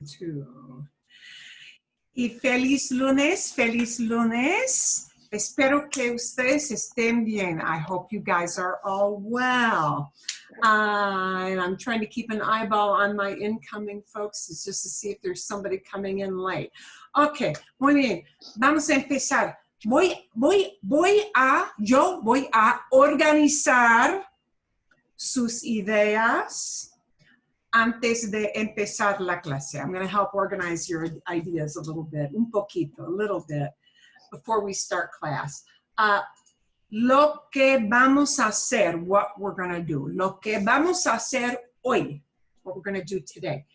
Two. Y feliz lunes, feliz lunes. Espero que ustedes estén bien. I hope you guys are all well. And I'm trying to keep an eyeball on my incoming folks just to see if there's somebody coming in late. Okay, muy bien. Vamos a empezar. Yo voy a organizar sus ideas antes de empezar la clase. I'm going to help organize your ideas a little bit, un poquito, a little bit, before we start class. Lo que vamos a hacer, what we're going to do. Lo que vamos a hacer hoy, what we're going to do today.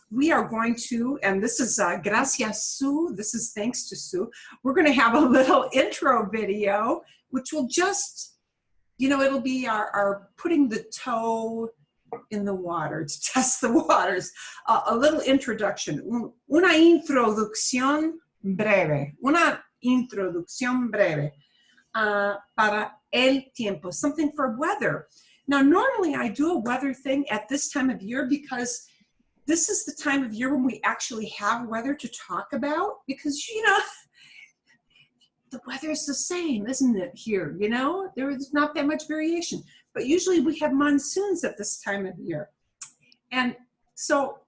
We are going to, and this is gracias Sue, this is thanks to Sue, we're going to have a little intro video, which will just, you know, it'll be our putting the toe in the water, to test the waters. A little introduction, una introducción breve, para el tiempo, something for weather. Now, normally I do a weather thing at this time of year because this is the time of year when we actually have weather to talk about, because, you know, the weather's the same, isn't it, here, you know? There's not that much variation. But usually we have monsoons at this time of year. And so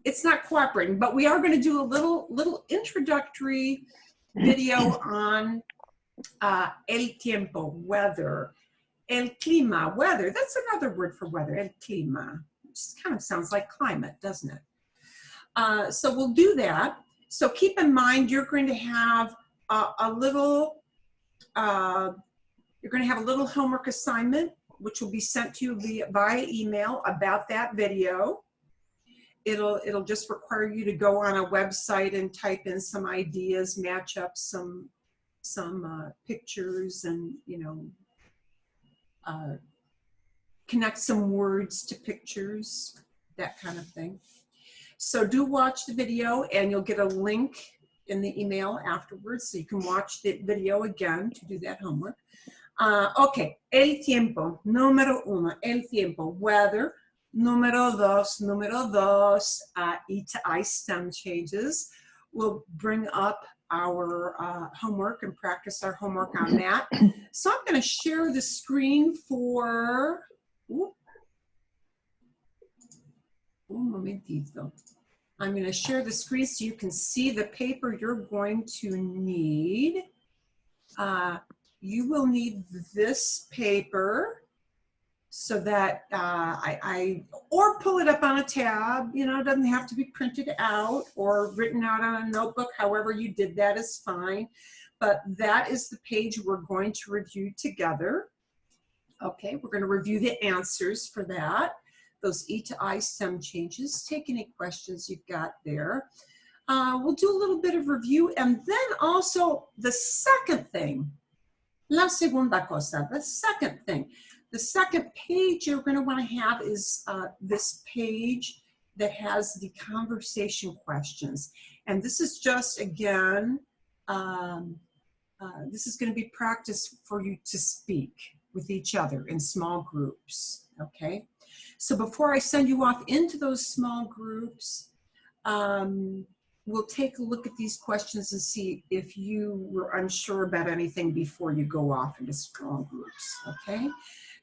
it's not cooperating, but we are going to do a little introductory video on el tiempo, weather. El clima, weather, that's another word for weather, el clima. It just kind of sounds like climate, doesn't it? So we'll do that. So keep in mind, you're going to have a little homework assignment, which will be sent to you via email about that video. It'll just require you to go on a website and type in some ideas, match up some pictures, and, you know, connect some words to pictures, that kind of thing. So do watch the video, and you'll get a link in the email afterwards, so you can watch the video again to do that homework. Okay, el tiempo, número uno, el tiempo, weather. Número dos, E to I stem changes. We'll bring up our homework and practice our homework on that. So I'm going to share the screen for, un momentito. I'm going to share the screen so you can see the paper you're going to need. You will need this paper so that or pull it up on a tab, you know, it doesn't have to be printed out or written out on a notebook, however you did that is fine. But that is the page we're going to review together. Okay, we're going to review the answers for that, those E to I stem changes. Take any questions you've got there. We'll do a little bit of review, and then also the second thing, la segunda cosa, the second thing. The second page you're going to want to have is this page that has the conversation questions. And this is just, again, this is going to be practice for you to speak with each other in small groups, okay? So before I send you off into those small groups, we'll take a look at these questions and see if you were unsure about anything before you go off into small groups, okay?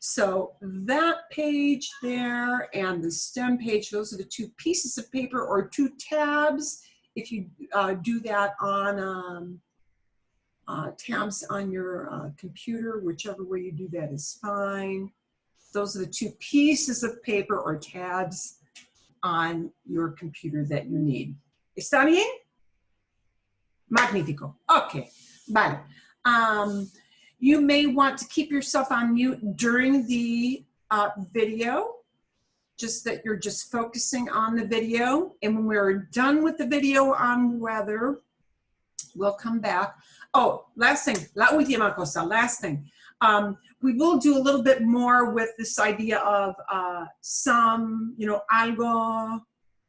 So that page there and the STEM page, those are the two pieces of paper or two tabs. If you do that on tabs on your computer, whichever way you do that is fine. Those are the two pieces of paper or tabs on your computer that you need. ¿Está bien? Magnífico. Okay. Vale. You may want to keep yourself on mute during the video, just that you're just focusing on the video. And when we're done with the video on weather, we'll come back. Oh, last thing, la última cosa, last thing. We will do a little bit more with this idea of some, you know, algo,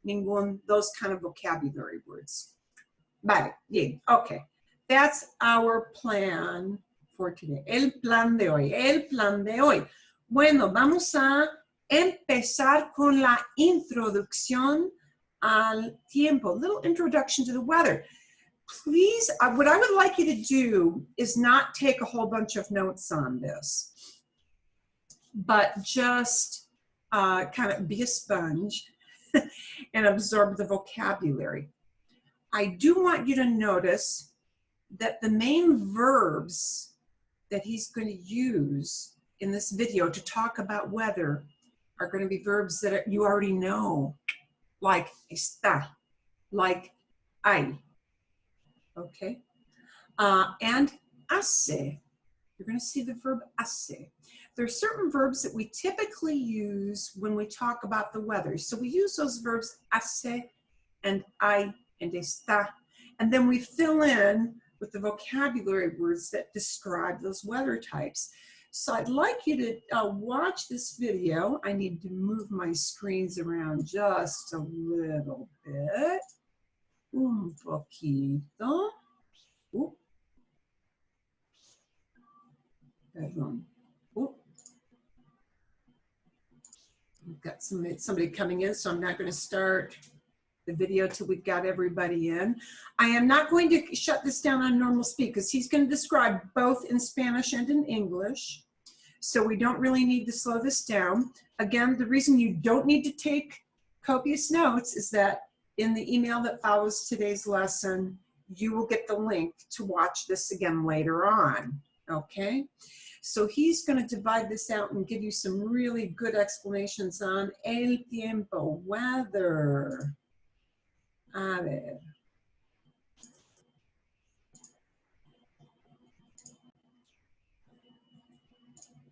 ningún, those kind of vocabulary words. Vale, bien, okay. That's our plan for today. El plan de hoy, el plan de hoy. Bueno, vamos a empezar con la introducción al tiempo. Little introduction to the weather. Please, what I would like you to do is not take a whole bunch of notes on this, but just kind of be a sponge and absorb the vocabulary. I do want you to notice that the main verbs that he's going to use in this video to talk about weather are going to be verbs that you already know, like está, like hay, okay? And hace, you're going to see the verb hace. There are certain verbs that we typically use when we talk about the weather. So we use those verbs hace and hay and está, and then we fill in with the vocabulary words that describe those weather types. So I'd like you to watch this video. I need to move my screens around just a little bit. Un poquito. Perdón. We've got somebody coming in, so I'm not going to start the video till we've got everybody in. I am not going to shut this down on normal speed because he's going to describe both in Spanish and in English. So we don't really need to slow this down. Again, the reason you don't need to take copious notes is that in the email that follows today's lesson, you will get the link to watch this again later on, okay? So he's going to divide this out and give you some really good explanations on el tiempo, weather. A ver.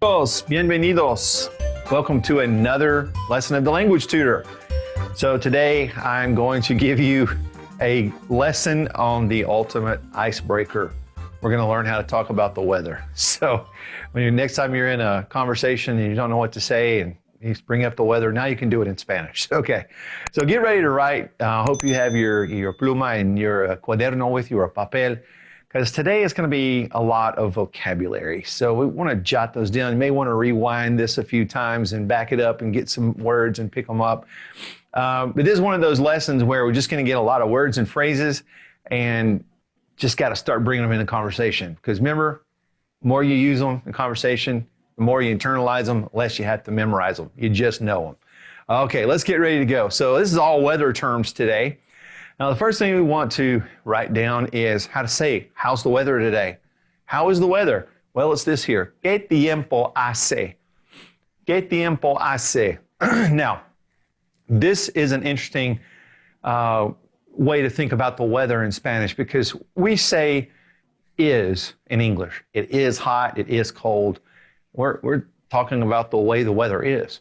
Bienvenidos. Welcome to another lesson of the Language Tutor. So today I'm going to give you a lesson on the ultimate icebreaker. We're going to learn how to talk about the weather. So next time you're in a conversation and you don't know what to say and you bring up the weather, now you can do it in Spanish. Okay, so get ready to write. Hope you have your pluma and your cuaderno with you or papel, because today is going to be a lot of vocabulary. So we want to jot those down. You may want to rewind this a few times and back it up and get some words and pick them up. But this is one of those lessons where we're just going to get a lot of words and phrases and just got to start bringing them into conversation. Because remember, the more you use them in conversation, the more you internalize them, the less you have to memorize them. You just know them. Okay, let's get ready to go. So this is all weather terms today. Now, the first thing we want to write down is how to say, how's the weather today? How is the weather? Well, it's this here. ¿Qué tiempo hace? ¿Qué tiempo hace? Now, this is an interesting way to think about the weather in Spanish, because we say is in English. It is hot, it is cold. We're talking about the way the weather is.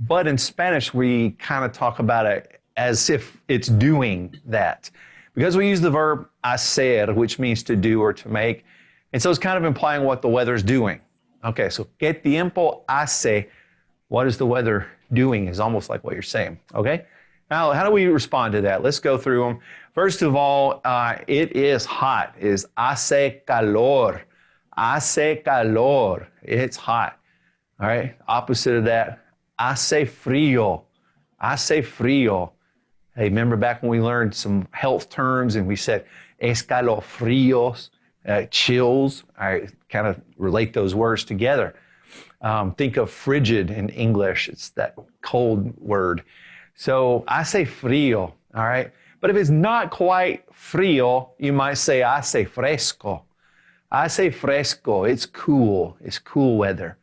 But in Spanish, we kind of talk about it as if it's doing that. Because we use the verb hacer, which means to do or to make. And so it's kind of implying what the weather's doing. Okay, so ¿qué tiempo hace? What is the weather doing is almost like what you're saying, okay? Now, how do we respond to that? Let's go through them. First of all, it is hot, is hace calor. Hace calor. It's hot. All right. Opposite of that, hace frío. Hace frío. Hey, remember back when we learned some health terms and we said escalofríos, chills. All right. Kind of relate those words together. Think of frigid in English. It's that cold word. So hace frío. All right. But if it's not quite frío, you might say hace fresco. Hace fresco, it's cool weather.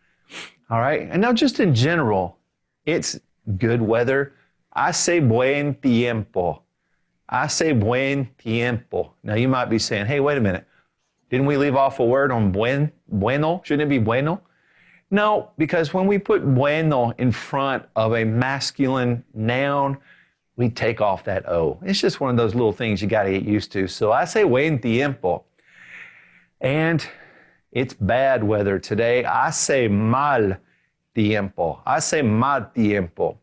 All right, and now just in general, it's good weather. Hace buen tiempo. Hace buen tiempo. Now you might be saying, hey, wait a minute. Didn't we leave off a word on bueno? Shouldn't it be bueno? No, because when we put bueno in front of a masculine noun, we take off that O. It's just one of those little things you got to get used to. So hace buen tiempo. And it's bad weather today. Hace mal tiempo. Hace mal tiempo.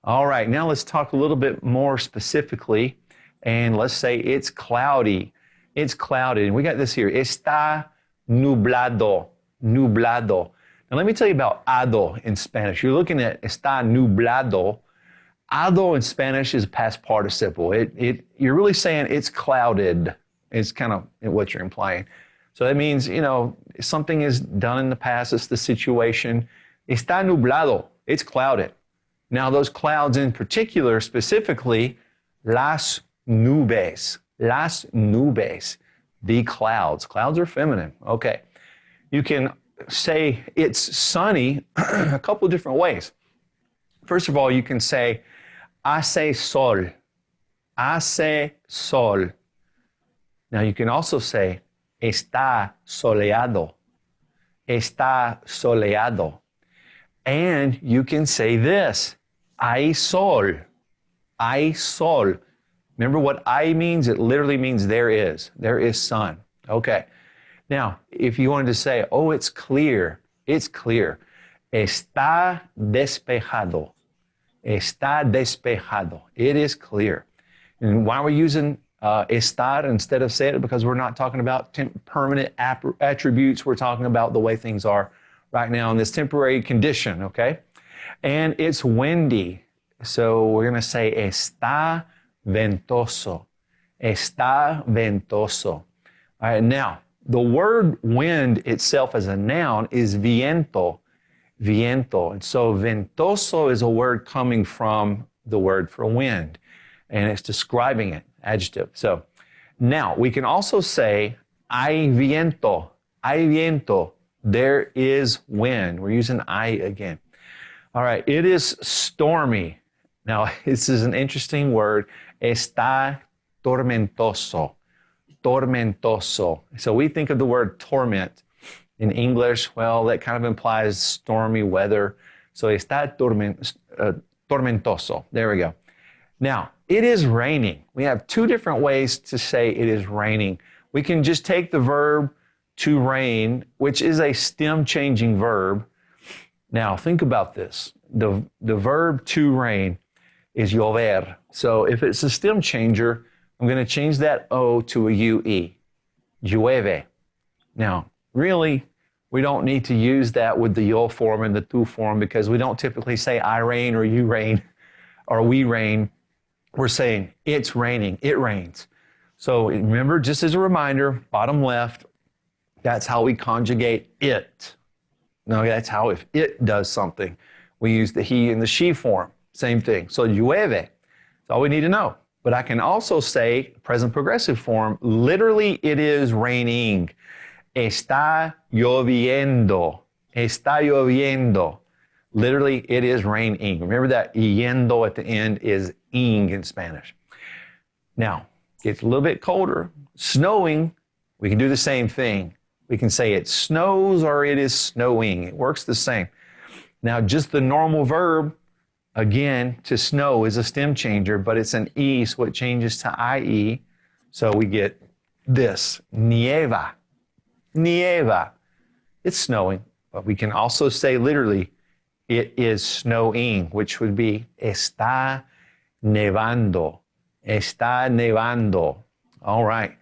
All right, now let's talk a little bit more specifically. And let's say it's cloudy. It's clouded. And we got this here. Está nublado. Nublado. Now let me tell you about ado in Spanish. You're looking at está nublado. Ado in Spanish is past participle. You're really saying it's clouded. It's kind of what you're implying. So that means, something is done in the past. It's the situation. Está nublado. It's clouded. Now, those clouds in particular, specifically, las nubes. Las nubes. The clouds. Clouds are feminine. Okay. You can say it's sunny a couple of different ways. First of all, you can say hace sol. Hace sol. Now, you can also say está soleado. Está soleado. And you can say this, hay sol. Hay sol. Remember what hay means? It literally means there is. There is sun. Okay. Now, if you wanted to say, oh, it's clear. It's clear. Está despejado. Está despejado. It is clear. And why we're using estar instead of ser? Because we're not talking about permanent attributes. We're talking about the way things are right now in this temporary condition, okay? And it's windy. So we're going to say está ventoso. Está ventoso. All right, now, the word wind itself as a noun is viento. Viento. And so ventoso is a word coming from the word for wind. And it's describing it, adjective. So now we can also say hay viento. Hay viento. There is wind. We're using I again. All right, it is stormy. Now, this is an interesting word. Está tormentoso. Tormentoso. So we think of the word torment in English. Well, that kind of implies stormy weather. So está tormentoso. There we go. Now, it is raining. We have two different ways to say it is raining. We can just take the verb to rain, which is a stem-changing verb. Now, think about this. The verb to rain is llover. So if it's a stem changer, I'm going to change that O to a UE. Llueve. Now, really, we don't need to use that with the yo form and the tu form because we don't typically say I rain or you rain or we rain. We're saying it's raining. It rains. So remember, just as a reminder, bottom left, that's how we conjugate it. No, that's how if it does something, we use the he and the she form. Same thing. So llueve. That's all we need to know. But I can also say present progressive form. Literally, it is raining. Está lloviendo. Está lloviendo. Literally, it is raining. Remember that yendo at the end is ing in Spanish. Now, it's a little bit colder. Snowing, we can do the same thing. We can say it snows or it is snowing. It works the same. Now, just the normal verb, again, to snow is a stem changer, but it's an E, so it changes to IE. So we get this, nieva. Nieva. It's snowing, but we can also say literally, it is snowing, which would be está nevando. Está nevando. All right.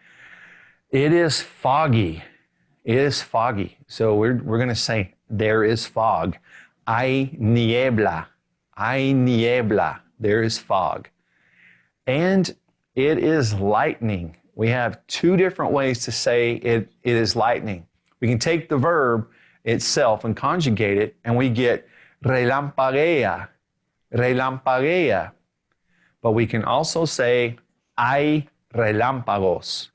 It is foggy. It is foggy. So we're going to say there is fog. Hay niebla. Hay niebla. There is fog. And it is lightning. We have two different ways to say it is lightning. We can take the verb itself and conjugate it, and we get relampaguea. Relampaguea. But we can also say hay relámpagos.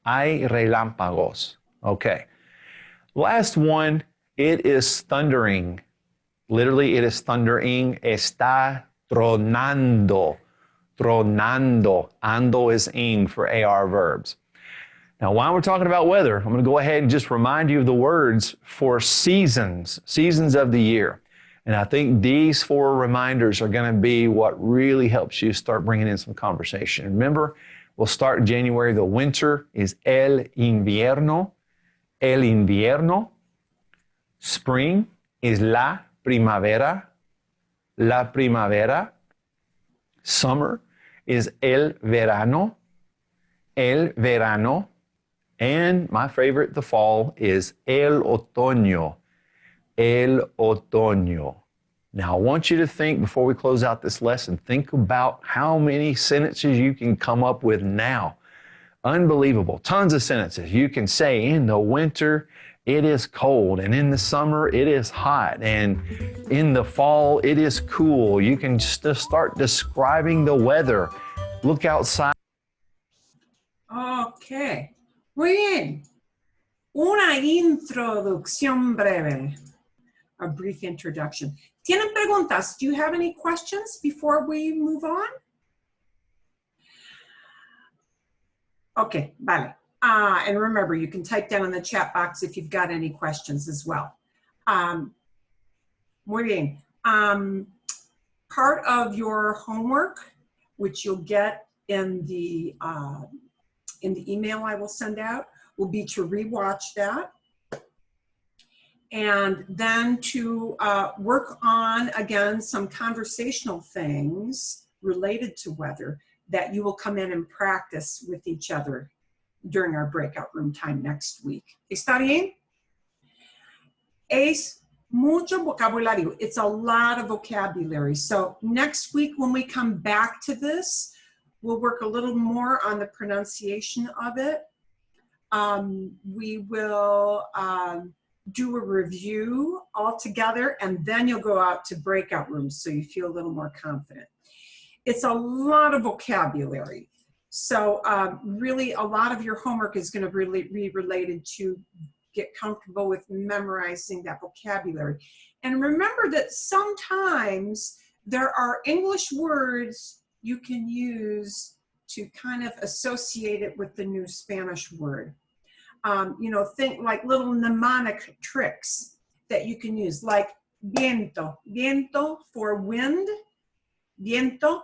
Hay relámpagos. Okay. Last one, it is thundering. Literally, it is thundering. Está tronando. Tronando. Ando is ing for AR verbs. Now, while we're talking about weather, I'm going to go ahead and just remind you of the words for seasons of the year. And I think these four reminders are going to be what really helps you start bringing in some conversation. Remember, we'll start in January. The winter is el invierno. El invierno. Spring is la primavera. La primavera. Summer is el verano. El verano. And my favorite, the fall, is el otoño. El otoño. Now, I want you to think, before we close out this lesson, think about how many sentences you can come up with now. Unbelievable. Tons of sentences. You can say, in the winter, it is cold, and in the summer, it is hot, and in the fall, it is cool. You can just start describing the weather. Look outside. Okay. Muy bien. Una introducción breve. A brief introduction. ¿Tienen preguntas? Do you have any questions before we move on? Okay, vale. And remember, you can type down in the chat box if you've got any questions as well. Muy bien. Part of your homework, which you'll get in the email I will send out, will be to rewatch that. And then to work on, again, some conversational things related to weather that you will come in and practice with each other during our breakout room time next week. ¿Está bien? Es mucho vocabulario. It's a lot of vocabulary. So next week when we come back to this, we'll work a little more on the pronunciation of it. We will do a review all together, and then you'll go out to breakout rooms so you feel a little more confident. It's a lot of vocabulary. So really a lot of your homework is going to really be related to get comfortable with memorizing that vocabulary. And remember that sometimes there are English words you can use to kind of associate it with the new Spanish word. You know, think like little mnemonic tricks that you can use, like viento. Viento for wind. Viento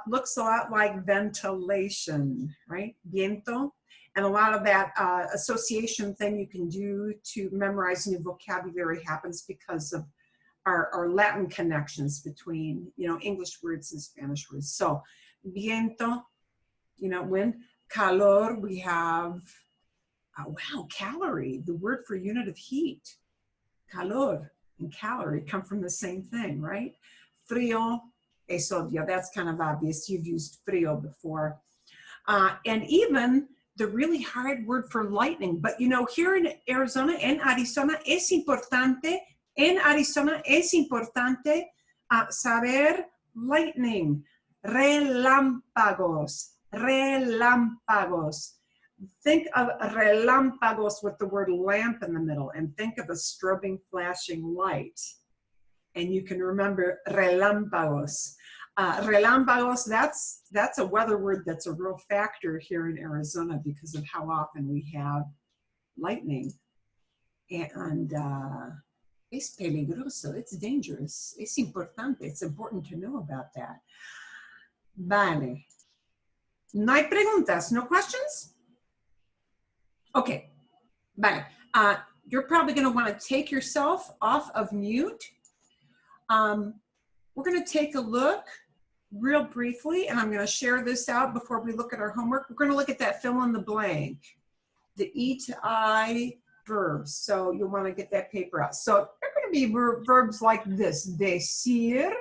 looks a lot like ventilation, right? Viento. And a lot of that association thing you can do to memorize new vocabulary happens because of our Latin connections between, you know, English words and Spanish words. So viento, you know, wind. Calor, we have, wow, calorie, the word for unit of heat. Calor and calorie come from the same thing, right? Frío, es obvio, that's kind of obvious. You've used frío before. And even the really hard word for lightning. But you know, here in Arizona, en Arizona, es importante saber lightning, relámpagos, relámpagos. Think of relámpagos with the word lamp in the middle, and think of a strobing, flashing light. And you can remember relámpagos. Relámpagos, that's a weather word that's a real factor here in Arizona because of how often we have lightning. And es peligroso, it's dangerous, es importante, it's important to know about that. Vale. No hay preguntas, no questions? Okay, vale. You're probably going to want to take yourself off of mute. We're going to take a look real briefly, and I'm going to share this out before we look at our homework. We're going to look at that fill in the blank, the E to I verbs. So you'll want to get that paper out. So they're going to be verbs like this: decir,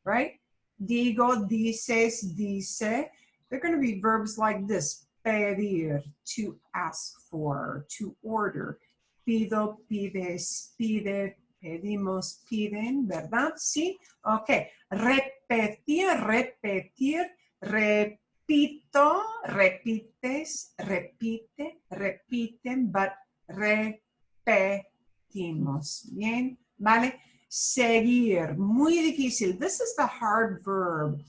right? Digo, dices, dice. They're going to be verbs like this: pedir, to ask for, to order. Pido, pides, pide, pedimos, piden, ¿verdad? Sí. Okay. Repetir, repetir, repito, repites, repite, repiten, but repetimos. Bien, ¿vale? Seguir, muy difícil. This is the hard verb.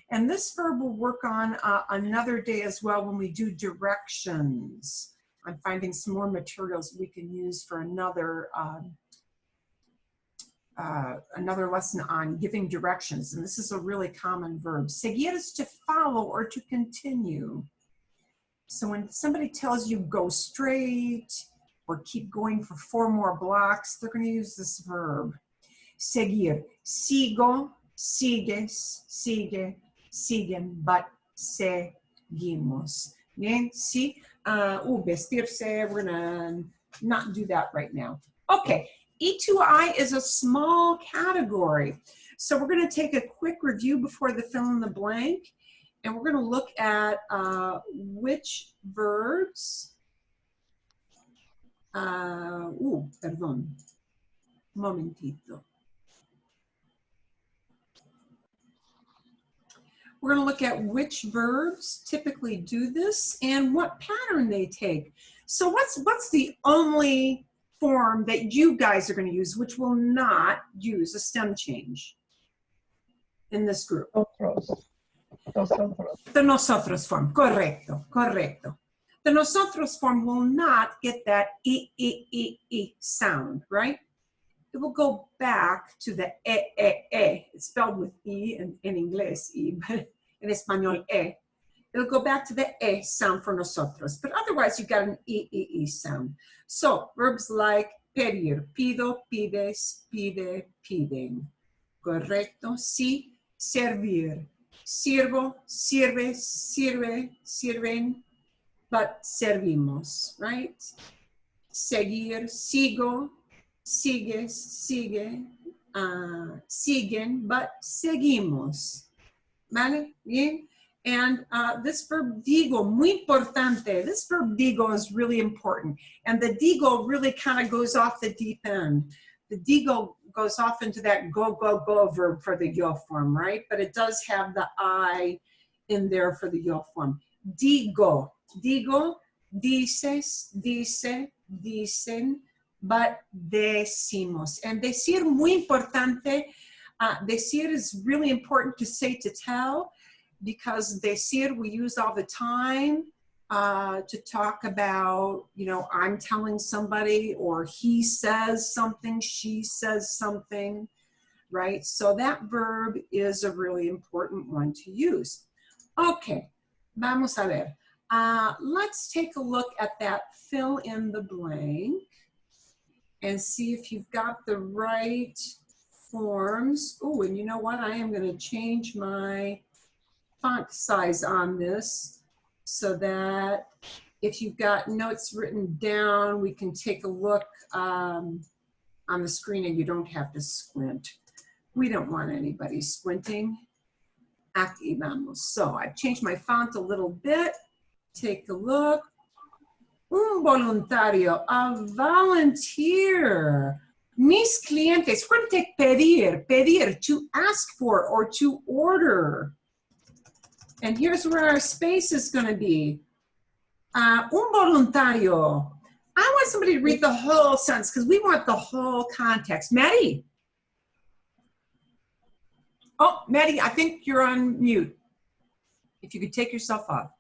And this verb will work on another day as well when we do directions. I'm finding some more materials we can use for another lesson on giving directions. And this is a really common verb. Seguir is to follow or to continue. So when somebody tells you go straight or keep going for 4 more blocks, they're going to use this verb. Seguir. Sigo, sigues, sigue, siguen, but seguimos. Bien, sí. Vestirse, we're gonna not do that right now. Okay, E2I is a small category. So we're going to take a quick review before the fill in the blank. And we're going to look at which verbs. Perdón. Momentito. We're going to look at which verbs typically do this and what pattern they take. So what's the only form that you guys are going to use which will not use a stem change in this group? The nosotros form. Correcto, correcto. The nosotros form will not get that E sound, right? It will go back to the e. It's spelled with E in English, E, but in Espanol, e. It'll go back to the e sound for nosotros, but otherwise you got an E sound. So verbs like pedir, pido, pides, pide, piden. Correcto. Sí, servir. Sirvo, sirve, sirve, sirven, but servimos, right? Seguir, sigo, sigues, sigue, siguen, but seguimos. ¿Vale? Bien. And this verb digo, muy importante. This verb digo is really important. And the digo really kind of goes off the deep end. The digo goes off into that go verb for the yo form, right? But it does have the I in there for the yo form. Digo, digo, dices, dice, dicen, but decimos. And decir, muy importante. Decir is really important to say, to tell, because decir we use all the time to talk about, you know, I'm telling somebody, or he says something, she says something, right? So that verb is a really important one to use. Okay, vamos a ver. Let's take a look at that fill in the blank and see if you've got the right forms. Oh, and you know what? I am going to change my font size on this so that if you've got notes written down, we can take a look on the screen and you don't have to squint. We don't want anybody squinting. Aquí vamos. So I've changed my font a little bit. Take a look. Un voluntario, a volunteer. Mis clientes. We're going to take pedir, pedir, to ask for or to order. And here's where our space is going to be. Un voluntario. I want somebody to read the whole sentence because we want the whole context. Maddie. Oh, Maddie, I think you're on mute. If you could take yourself off.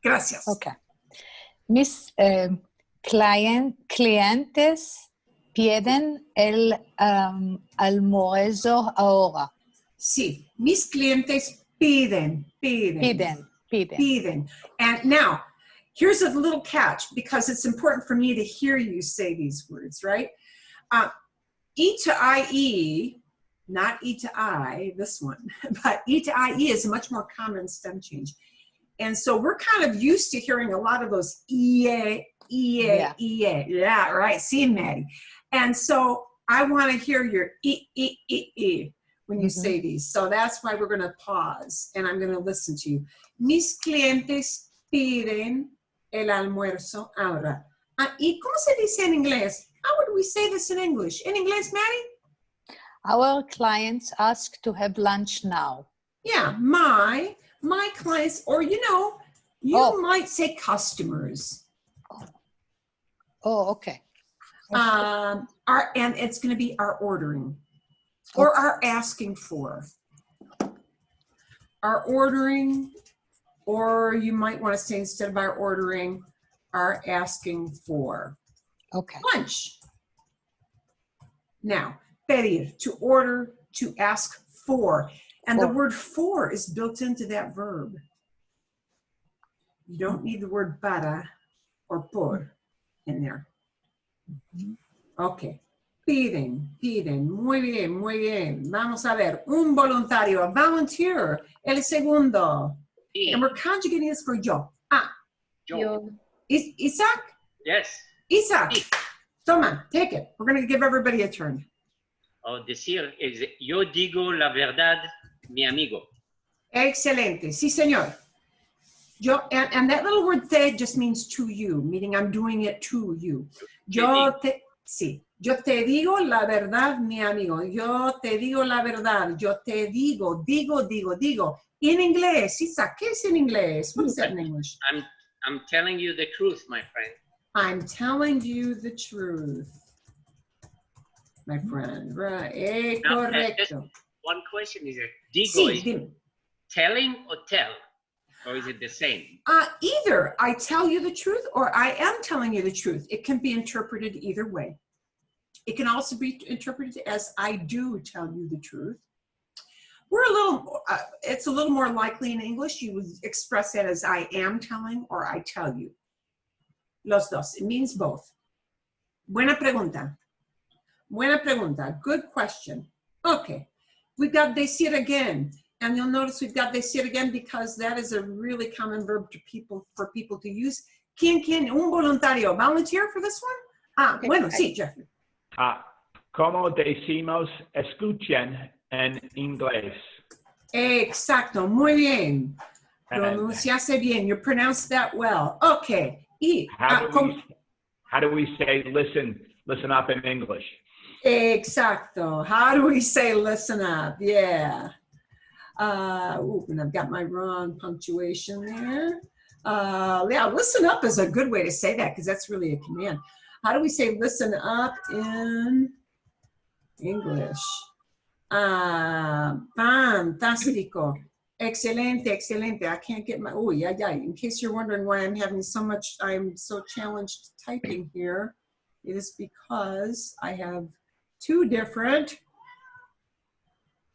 Gracias. Okay. Mis clientes piden el almuerzo ahora. Sí, mis clientes piden. And now, here's a little catch because it's important for me to hear you say these words, right? E to IE, not E to I, this one, but E to IE is a much more common stem change. And so we're kind of used to hearing a lot of those yeah, right? See, Maddie. And so I want to hear your when you say these. So that's why we're going to pause and I'm going to listen to you. Mis clientes piden el almuerzo ahora. ¿Y cómo se dice en inglés? How would we say this in English? In English, Maddie? Our clients ask to have lunch now. Yeah, my clients, or you know, you might say customers. Oh, okay. And it's going to be are ordering or are asking for. Are ordering, or you might want to say instead of are ordering, are asking for. Okay. Lunch. Now, pedir, to order, to ask for. And the word for is built into that verb. You don't need the word para or por in there. Okay. Piden. Muy bien. Vamos a ver. Un voluntario, a volunteer. El segundo. Sí. And we're conjugating this for yo. Yo. Isaac? Yes. Isaac. Sí. Toma, take it. We're going to give everybody a turn. O decir es yo digo la verdad, mi amigo. Excelente. Sí, señor. Yo, and that little word te just means to you, meaning I'm doing it to you. Yo te digo la verdad, mi amigo. Yo te digo la verdad. Yo te digo. In inglés, Isa, ¿qué es en inglés? What is that in English? I'm telling you the truth, my friend. I'm telling you the truth, my friend. Right. Now, Correcto. One question is it digo Sí, is dime. telling or tell? Or is it the same? Either I tell you the truth or I am telling you the truth. It can be interpreted either way. It can also be interpreted as I do tell you the truth. It's a little more likely in English. You would express that as I am telling or I tell you. Los dos. It means both. Buena pregunta. Good question. Okay. We've got decir again. And you'll notice we've got decir again because that is a really common verb for people to use. ¿Quién? Un voluntario. Volunteer for this one? Bueno, sí, Jeffrey. ¿Cómo decimos escuchen en inglés? Exacto. Muy bien. Pronunciaste bien. You pronounced that well. Okay. How do we say listen up in English? Exacto. How do we say listen up? Yeah. And I've got my wrong punctuation there. Yeah, listen up is a good way to say that because that's really a command. How do we say listen up in English? Fantástico. Excelente. I can't get my, in case you're wondering why I'm so challenged typing here, it is because I have two different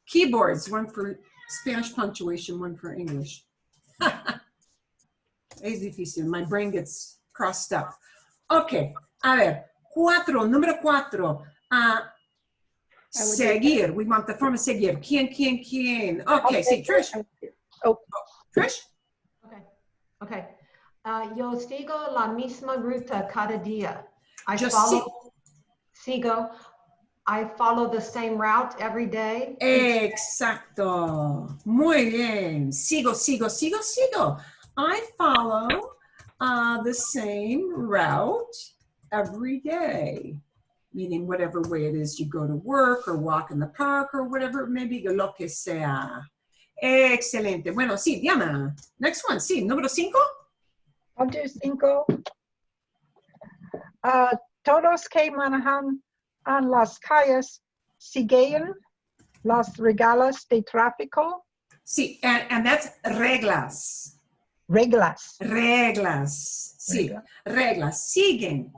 keyboards, one for Spanish punctuation, one for English. Es difícil. My brain gets crossed up. Okay. A ver. Número 4. Seguir. We want the form of seguir. ¿Quién? Okay. See, Trish. Trish? Okay. Yo sigo la misma ruta cada día. I follow the same route every day. Exacto. Muy bien. Sigo. I follow the same route every day. Meaning whatever way it is you go to work or walk in the park or whatever it may be, lo que sea. Excelente. Bueno, sí, Diana. Next one, sí. Número 5. I'll do 5. Todos que manejan en las calles siguen las reglas de tráfico. Sí, and that's reglas. Reglas. Sí, reglas. Siguen.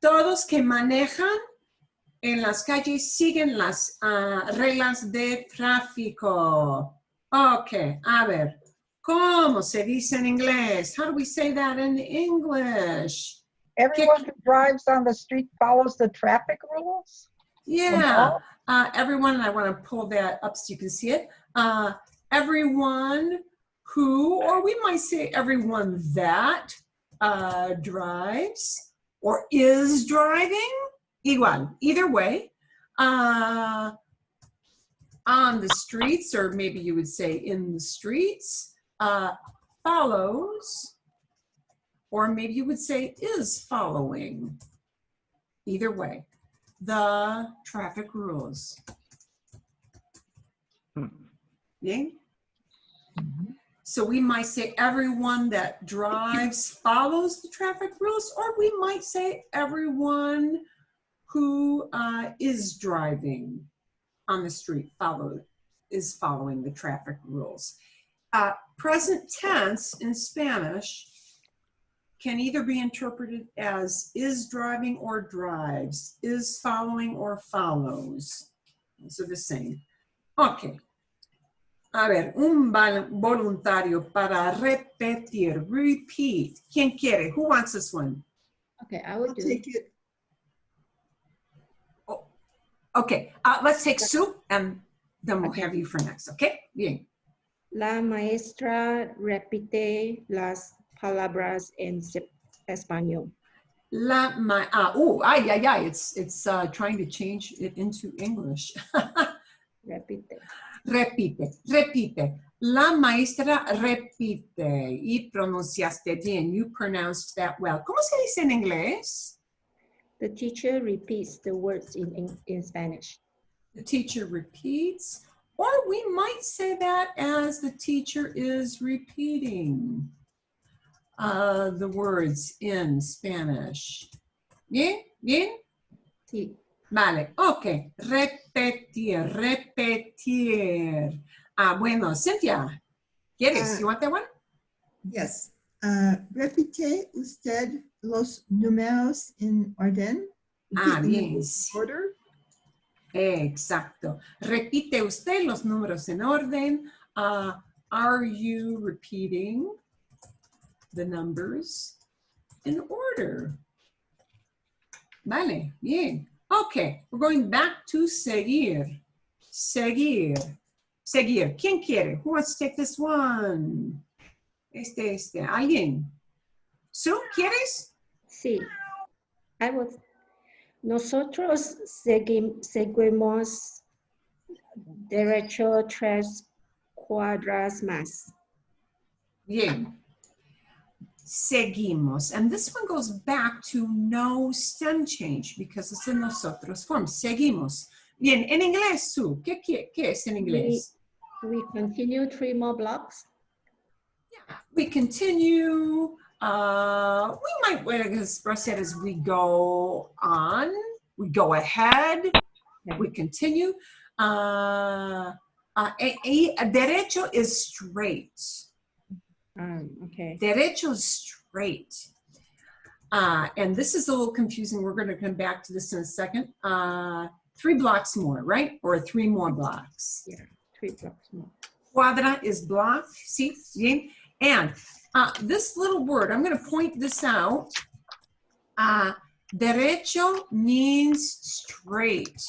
Todos que manejan en las calles siguen las reglas de tráfico. Okay, a ver. ¿Cómo se dice en inglés? How do we say that in English? Everyone who drives on the street follows the traffic rules? Yeah, everyone, I want to pull that up so you can see it. Everyone who, or we might say everyone that drives or is driving, igual, either way, on the streets, or maybe you would say in the streets, follows, or maybe you would say is following, either way, the traffic rules. Bien? So we might say everyone that drives follows the traffic rules, or we might say everyone who is driving on the street is following the traffic rules. Present tense in Spanish can either be interpreted as is driving or drives, is following or follows. Those are the same. Okay. A ver, un voluntario para repetir, repeat. ¿Quién quiere? Who wants this one? Okay, I will Take it. Oh, okay, let's take Sue and then we'll have you for next, okay? Bien. La maestra repite las palabras en español. It's trying to change it into English. Repite. Repite. La maestra repite. Y pronunciaste bien. You pronounced that well. ¿Cómo se dice en inglés? The teacher repeats the words in Spanish. The teacher repeats. Or we might say that as the teacher is repeating the words in Spanish. Bien, bien. Sí. Vale, ok. Repetir. Bueno, Cynthia, ¿quieres? You want that one? Yes. Repite usted los números en orden. Bien. Order. Exacto. Repite usted los números en orden. Are you repeating the numbers in order? Vale, bien. Okay, we're going back to seguir. Seguir. ¿Quién quiere? Who wants to take this one? ¿Alguien? Sue, ¿quieres? Sí. Nosotros seguimos derecho 3 cuadras más. Bien. Seguimos. And this one goes back to no stem change because it's in nosotros form. Seguimos. Bien, en inglés, Sue, ¿qué es en inglés? We continue 3 more blocks. Yeah, we continue. We might express it as we go on, we go ahead, Okay. we continue. Derecho is straight. Okay. Derecho is straight. And this is a little confusing. We're going to come back to this in a second. 3 blocks more, right? Or 3 more blocks. Yeah, 3 blocks more. Cuadra is block. See? Bien. And this little word, I'm going to point this out. Derecho means straight.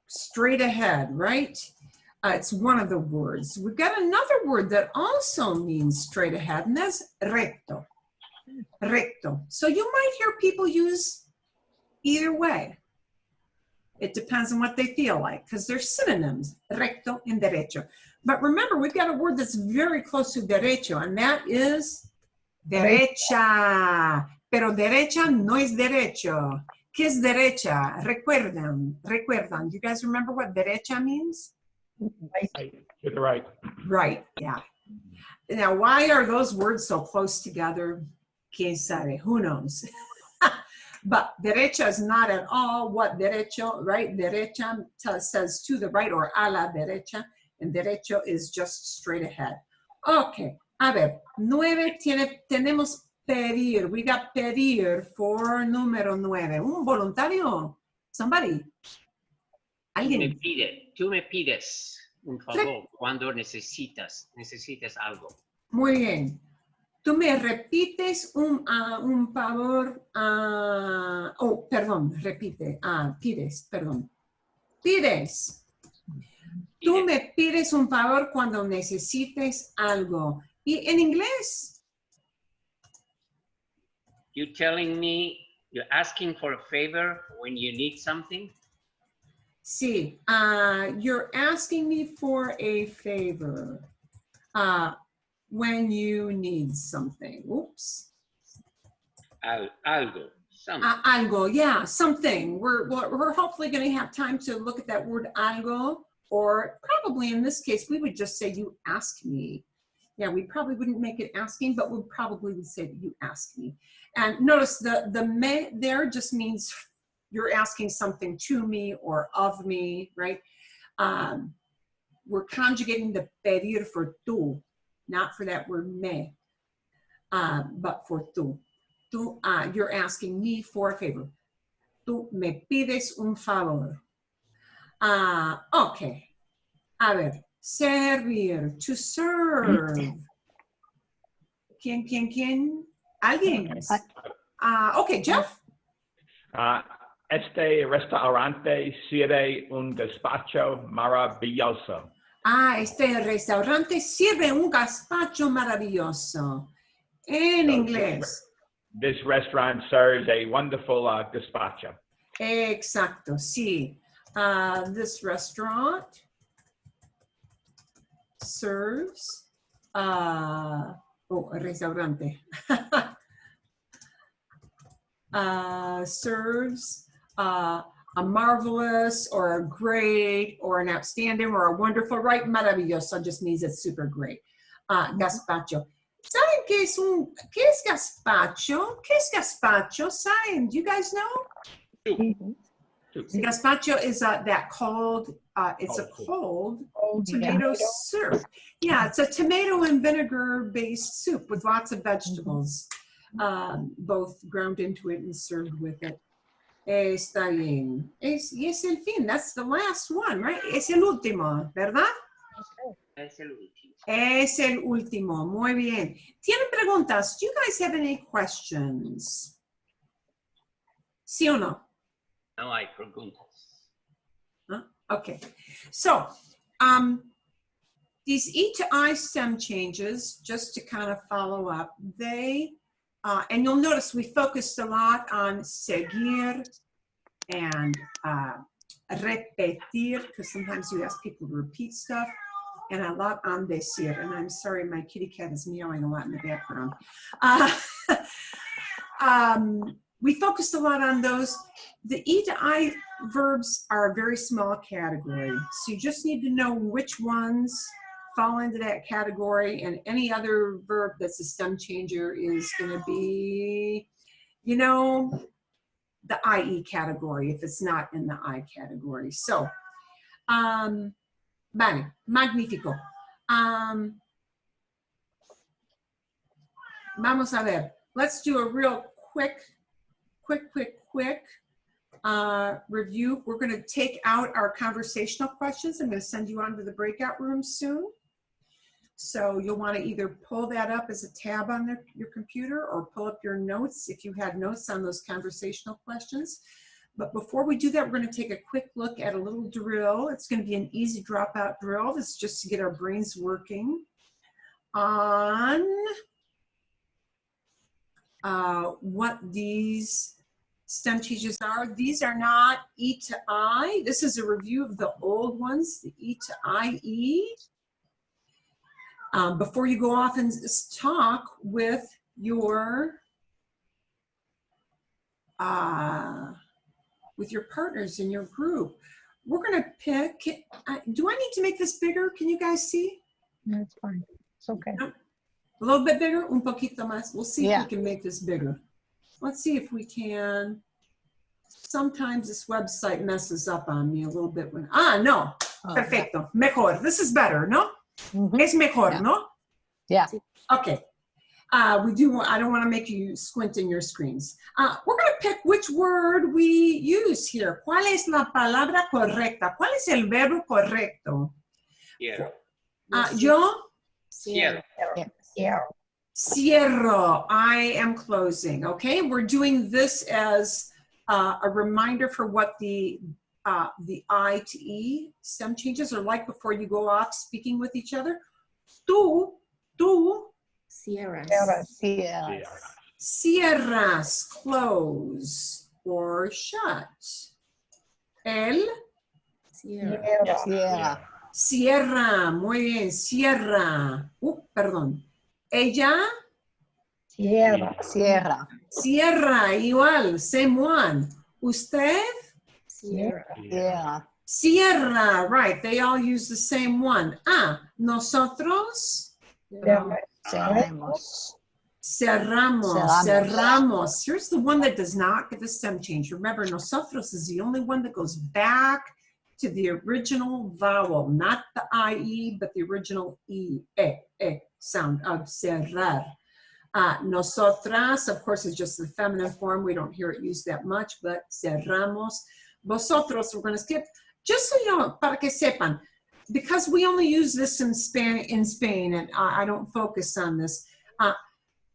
Straight ahead, right? It's one of the words. We've got another word that also means straight ahead, and that's recto. Recto. So you might hear people use either way. It depends on what they feel like, because they're synonyms, recto and derecho. But remember, we've got a word that's very close to derecho, and that is derecha. Pero derecha no es derecho. ¿Qué es derecha? Recuerdan. Do you guys remember what derecha means? Right. To the right. Right, yeah. Now, why are those words so close together? Quién sabe, who knows? But derecha is not at all what derecho, right? Derecha says to the right or a la derecha, and derecho is just straight ahead. Okay, a ver, 9 tenemos pedir. We got pedir for número 9. Un voluntario, somebody. Alguien. Tú me pides un favor cuando necesitas algo. Muy bien. Tú me repites un favor. Repite. Pides, perdón. Pides. Tú me pides un favor cuando necesites algo. Y en inglés. You telling me you're asking for a favor when you need something? Sí. You're asking me for a favor. When you need something. Oops. Algo. Something. Algo, yeah, something. We're hopefully going to have time to look at that word algo, or probably in this case, we would just say you ask me. Yeah, we probably wouldn't make it asking, but we probably would say you ask me. And notice the me there just means you're asking something to me or of me, right? We're conjugating the pedir for tú. Not for that word me, but for tú. You're asking me for a favor. Tú me pides un favor. Okay. A ver, servir, to serve. ¿Quién? ¿Alguien? Okay, Jeff. Este restaurante sirve un despacho maravilloso. Este restaurante sirve un gazpacho maravilloso. En inglés. this restaurant serves a wonderful gazpacho. Exacto, sí. This restaurant serves, restaurante. Serves a marvelous or a great or an outstanding or a wonderful, right? Maravilloso just means it's super great. Gazpacho. ¿Saben qué es gazpacho? ¿Qué es gazpacho? ¿Saben? Do you guys know? Gazpacho is that cold, it's a cold tomato soup. Yeah, it's a tomato and vinegar-based soup with lots of vegetables, both ground into it and served with it. Está bien. Y es el fin. That's the last one, right? Es el último, ¿verdad? Es el último. Es el último. Muy bien. ¿Tienen preguntas? Do you guys have any questions? ¿Sí o no? No hay preguntas. Huh? Okay. So, these E to I stem changes, just to kind of follow up, they, and you'll notice we focused a lot on seguir and repetir, because sometimes you ask people to repeat stuff, and a lot on decir. And I'm sorry, my kitty cat is meowing a lot in the background. We focused a lot on those. The E to I verbs are a very small category, so you just need to know which ones fall into that category, and any other verb that's a stem changer is going to be, you know, the IE category if it's not in the I category. So, vale, magnífico. Vamos a ver. Let's do a real quick review. We're going to take out our conversational questions. I'm going to send you on to the breakout room soon. So you'll want to either pull that up as a tab on your computer or pull up your notes if you had notes on those conversational questions. But before we do that, we're going to take a quick look at a little drill. It's going to be an easy dropout drill. This is just to get our brains working on what these stem changes are. These are not E to I. This is a review of the old ones, the E to IE. Before you go off and talk with your partners in your group, we're going to pick. Do I need to make this bigger? Can you guys see? No, it's fine. It's okay. No? A little bit bigger, un poquito más. We'll see if Yeah. we can make this bigger. Let's see if we can. Sometimes this website messes up on me a little bit when, no, perfecto, mejor. This is better, no? Es mejor, no? Yeah. Okay. I don't want to make you squint in your screens. We're going to pick which word we use here. ¿Cuál es la palabra correcta? ¿Cuál es el verbo correcto? Cierro. Yo Cierro. Yeah. cierro. I am closing. Okay. We're doing this as a reminder for what the I to E stem changes are like before you go off speaking with each other. Tú Cierras. Cierras. cierras, close or shut. Él Cierra. Cierra. cierra, muy bien, cierra. Perdón. Ella Cierra. Cierra. cierra, igual, same one. Usted Cierra. Cierra. cierra, right, they all use the same one. Nosotros Cerremos. cerramos, Cerramos. cerramos. Here's the one that does not get the stem change. Remember, nosotros is the only one that goes back to the original vowel, not the IE, but the original E sound of cerrar. Nosotras, of course, is just the feminine form. We don't hear it used that much, but cerramos. Vosotros, we're going to skip. Just so you know, para que sepan, because we only use this in Spain, and I don't focus on this.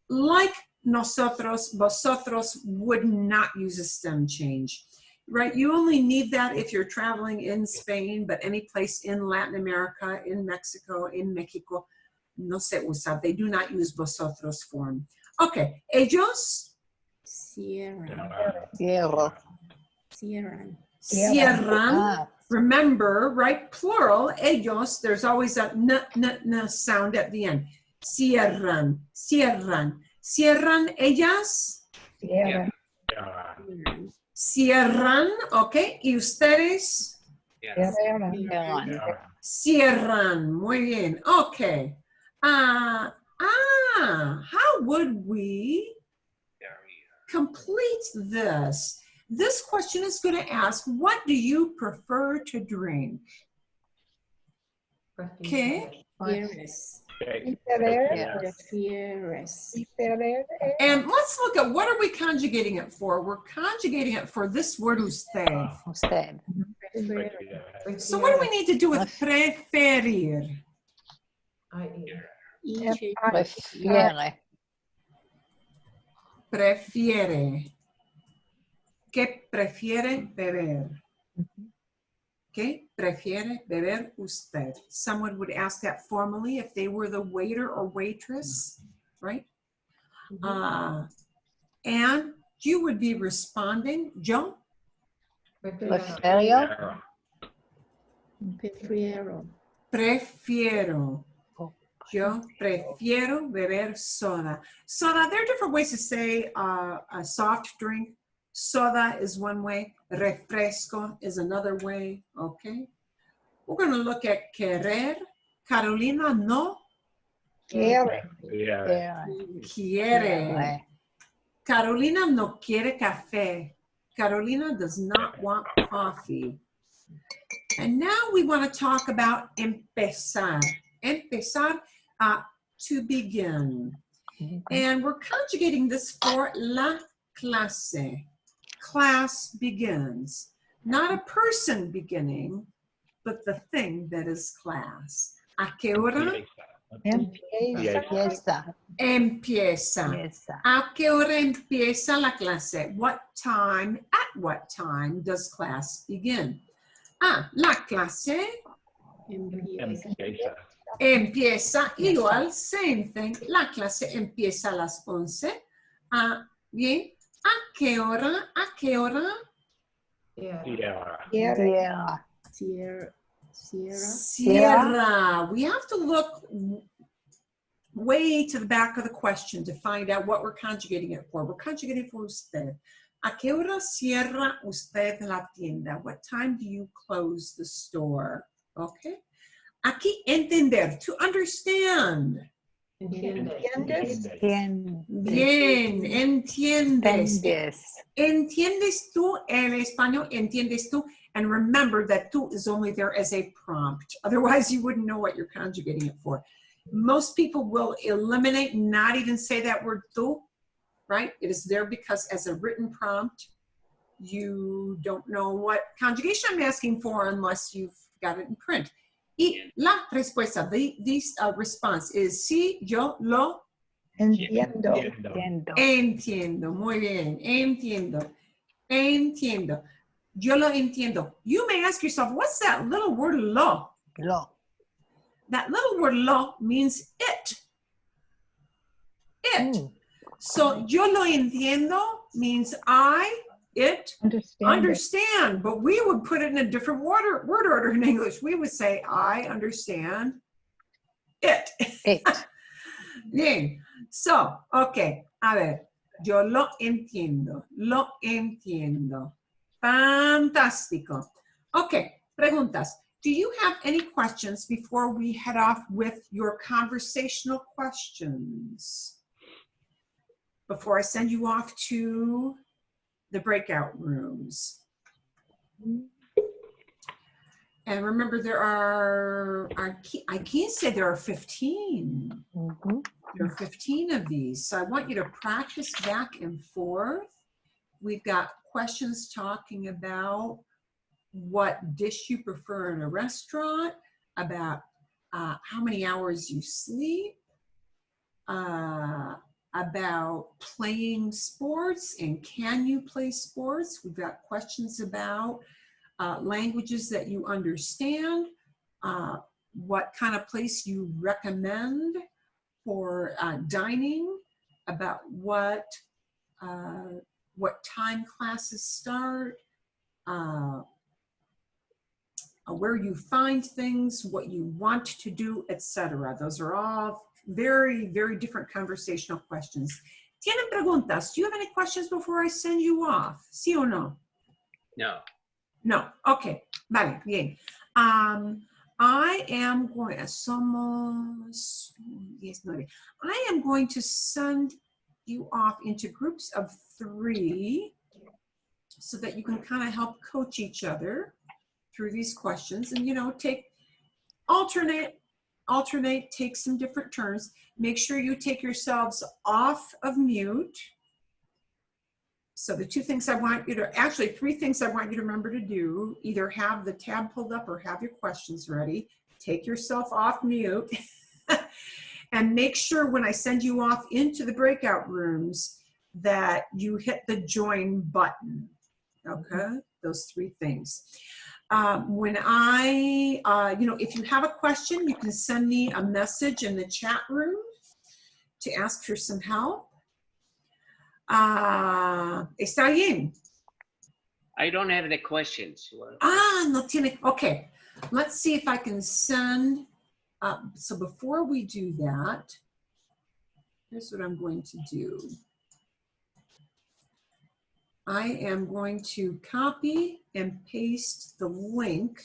Like nosotros, vosotros would not use a stem change, right? You only need that if you're traveling in Spain, but any place in Latin America, in Mexico, in Mexico, no se usa. They do not use vosotros form. Okay, ellos Cierran. Cierro. Cierran. Cierran. Ah, Remember, right? Plural, ellos, there's always a n sound at the end. Cierran, cierran. Cierran ellas. Cierran. Cierran. Cierran, ok. ¿Y ustedes? Cierran. cierran. Cierran. Muy bien. Ok. How would we complete this? This question is going to ask, what do you prefer to drink? Okay. Prefieres. Prefieres. And let's look at what are we conjugating it for? We're conjugating it for this word usted. Usted. So what do we need to do with preferir? Prefiere. Prefiere. ¿Qué prefiere beber? ¿Qué prefiere beber usted? Someone would ask that formally if they were the waiter or waitress, right? And you would be responding, yo. Prefiero. Prefiero. Prefiero. Yo prefiero beber soda. Soda, there are different ways to say a soft drink. Soda is one way. Refresco is another way, okay? We're going to look at querer. Carolina no Quiere. quiere. Carolina no quiere café. Carolina does not want coffee. And now we want to talk about empezar. Empezar, to begin. And we're conjugating this for la clase. Class begins. Not a person beginning, but the thing that is class. ¿A qué hora? Empieza. Empieza. Empieza. ¿A qué hora empieza la clase? What time, at what time does class begin? La clase empieza igual, same thing. La clase empieza a las 11. Bien. ¿A qué hora? ¿A qué hora? Cierra. Cierra. We have to look way to the back of the question to find out what we're conjugating it for. We're conjugating for usted. ¿A qué hora cierra usted la tienda? What time do you close the store? Okay. Aquí entender, to understand. ¿Entiendes? Bien, entiendes. Entiendes. ¿Entiendes tú el español? ¿Entiendes tú? And remember that tú is only there as a prompt. Otherwise, you wouldn't know what you're conjugating it for. Most people will eliminate, not even say that word tú, right? It is there because as a written prompt, you don't know what conjugation I'm asking for unless you've got it in print. Y la respuesta, this response is sí, yo lo Entiendo. Entiendo. entiendo. Muy bien, entiendo. Entiendo. Yo lo entiendo. You may ask yourself, what's that little word lo? Lo. That little word lo means it. It. So yo lo entiendo means it understand, but we would put it in a different word order in English. We would say, I understand it. It. Bien. So, okay. A ver, yo lo entiendo. Lo entiendo. Fantástico. Okay, preguntas. Do you have any questions before we head off with your conversational questions? Before I send you off to the breakout rooms. And remember, there are, I can't say there are 15. There are 15 of these. So I want you to practice back and forth. We've got questions talking about what dish you prefer in a restaurant, about how many hours you sleep, about playing sports and can you play sports. We've got questions about languages that you understand, what kind of place you recommend for dining, about what what time classes start, where you find things, what you want to do, etc. Those are all very, very different conversational questions. ¿Tienen preguntas? Do you have any questions before I send you off? ¿Sí o no? No. No. Okay. Vale. Bien. I am going, somos 19. I am going to send you off into groups of 3 so that you can kind of help coach each other through these questions, and, you know, alternate, take some different turns. Make sure you take yourselves off of mute. So the 2 things I want you to, actually 3 things I want you to remember to do, either have the tab pulled up or have your questions ready. Take yourself off mute and make sure when I send you off into the breakout rooms that you hit the join button. Okay, those 3 things. When I, if you have a question, you can send me a message in the chat room to ask for some help. ¿Está bien? I don't have the questions. No tiene. Okay, let's see if I can send. So before we do that, here's what I'm going to do. I am going to copy and paste the link.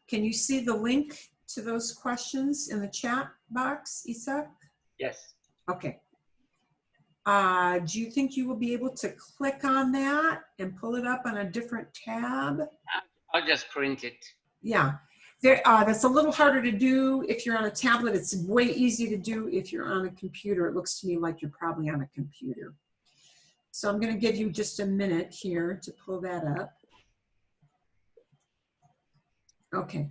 Can you see the link to those questions in the chat box, Isaac? Yes. Okay. Do you think you will be able to click on that and pull it up on a different tab? I'll just print it. Yeah. That's a little harder to do if you're on a tablet. It's way easier to do if you're on a computer. It looks to me like you're probably on a computer. So I'm going to give you just a minute here to pull that up. Okay.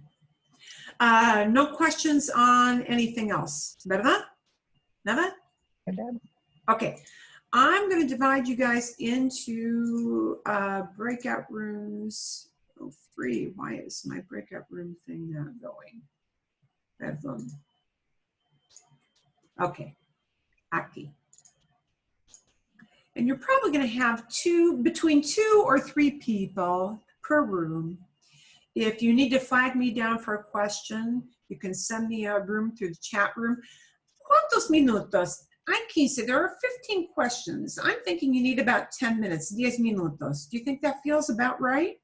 No questions on anything else, ¿verdad? Nada? Okay. I'm going to divide you guys into breakout rooms. Oh, 3. Why is my breakout room thing not going? Perdón. Okay. Aquí. And you're probably going to have between 2 or 3 people per room. If you need to flag me down for a question, you can send me a room through the chat room. ¿Cuántos minutos? Hay 15. There are 15 questions. I'm thinking you need about 10 minutes, 10 minutos. Do you think that feels about right?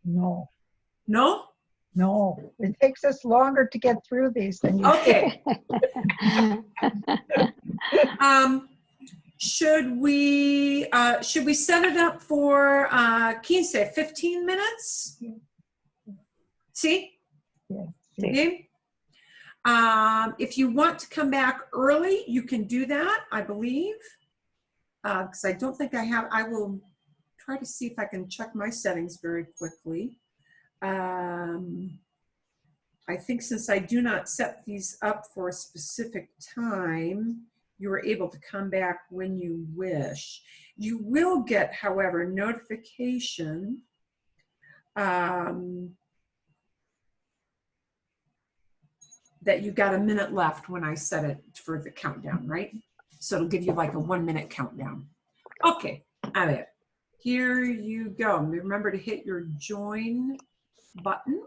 No, No? no. It takes us longer to get through these than you Okay. Should we set it up for 15 minutes? See? Yeah. Okay. If you want to come back early, you can do that, I believe. Because I don't think I will try to see if I can check my settings very quickly. I think since I do not set these up for a specific time, you are able to come back when you wish. You will get, however, notification that you got a minute left when I set it for the countdown, right? So it'll give you like a 1-minute countdown. Okay, a ver. Here you go. Remember to hit your join button.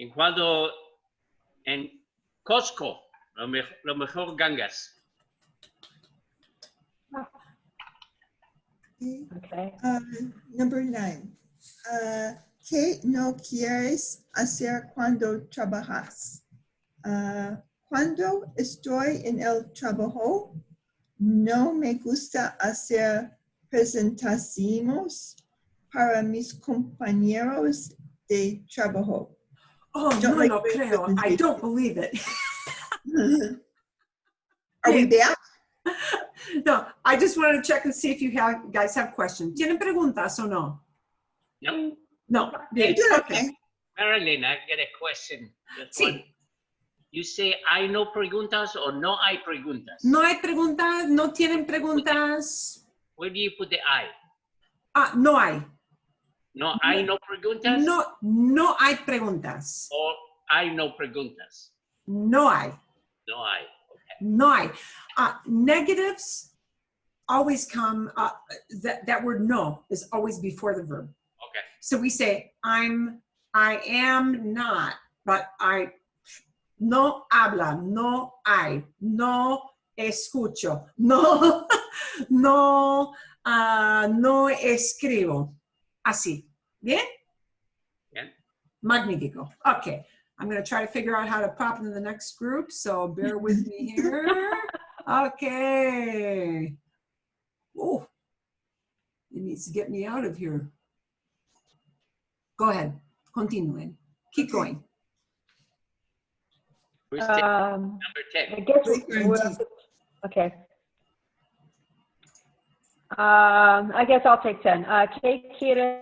En cuando en Costco, lo mejor gangas. Okay. Number 9. ¿Qué no quieres hacer cuando trabajas? Cuando estoy en el trabajo, no me gusta hacer presentaciones para mis compañeros de trabajo. Oh, Don't no like lo doing creo. I don't believe it. Are we back? No, I just wanted to check and see if you guys have questions. ¿Tienen preguntas o no? No. No. Bien. You're doing Okay. okay. Marilyn, I get a question. Just Sí. one. You say hay no preguntas or no hay preguntas? No hay preguntas, no tienen preguntas. Where do you put the I? Ah, no hay. No hay no preguntas? No hay preguntas. Or hay no preguntas? No hay. No hay. No hay. Negatives always come, that word no is always before the verb. Okay. So we say, I am not, but I no habla, no hay, no escucho, no, no, no escribo. Así. ¿Bien? Bien. Magnífico. Okay. I'm going to try to figure out how to pop into the next group, so bear with me here. Okay. Oh, it needs to get me out of here. Go ahead. Continúen. Keep going. Who's number 10? I guess Wait for we're Angie. up to, okay. I guess I'll take 10. ¿Qué quiere?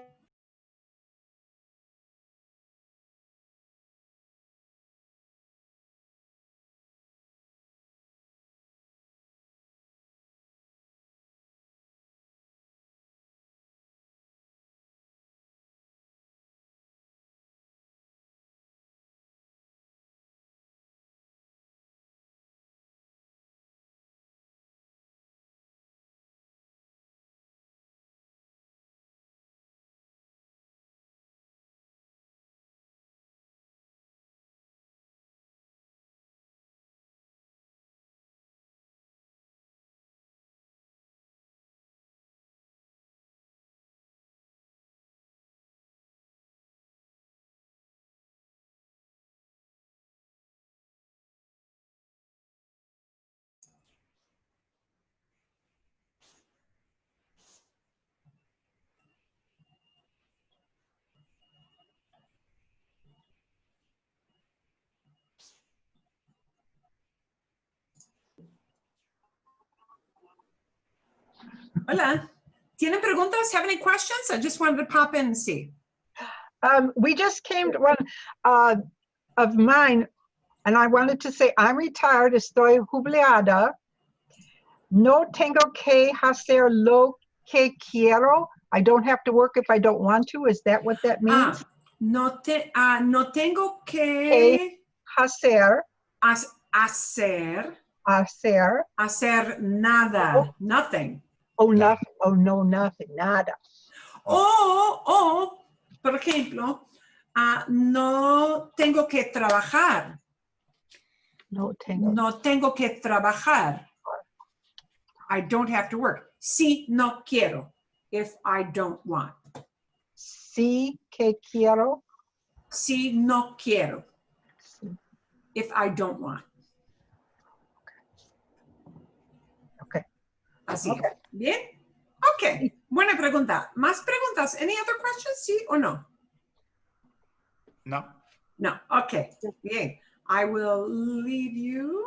Hola. ¿Tienen preguntas? Have any questions? I just wanted to pop in and see. We just came to one of mine, and I wanted to say, I'm retired, estoy jubilada. No tengo que hacer lo que quiero. I don't have to work if I don't want to. Is that what that means? No tengo que Hacer, hacer nada. Nothing. oh, nothing. Oh, no, nothing. Nada. O, por ejemplo, no tengo que trabajar. No tengo. No tengo que trabajar. I don't have to work. Si no quiero, if I don't want. Sí que quiero. Si no quiero, Sí. if I don't want. Okay. Así. Okay. ¿Bien? Ok. Buena pregunta. ¿Más preguntas? Any other questions? ¿Sí o no? No. No. Ok. Bien. I will leave you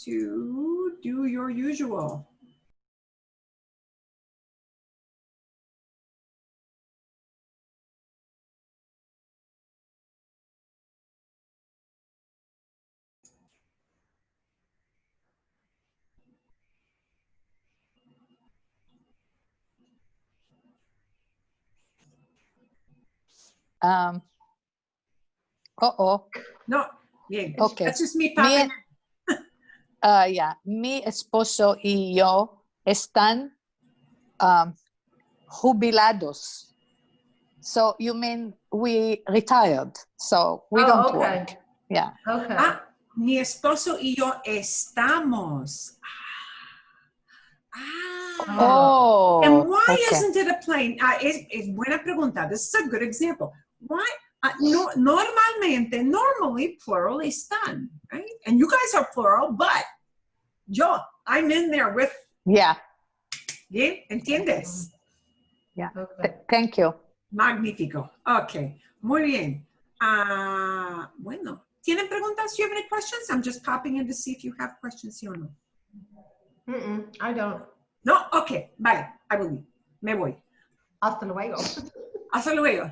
to do your usual. No. Bien. Okay. That's just me popping. Mi esposo y yo están jubilados. So you mean we retired, so we Oh, don't okay. work. Yeah. Okay. Ah, mi esposo y yo estamos. Ah. Oh, And why okay. isn't it a plane? Es buena pregunta. This is a good example. Why? No, normally plural están, right? And you guys are plural, but I'm in there with, Yeah. ¿bien? ¿Entiendes? Yeah. Okay. Thank you. Magnífico. Ok, muy bien. Bueno, ¿tienen preguntas? Do you have any questions? I'm just popping in to see if you have questions, ¿sí o no? I don't. No, ok, vale, I will leave. Me voy. Hasta luego. Hasta luego.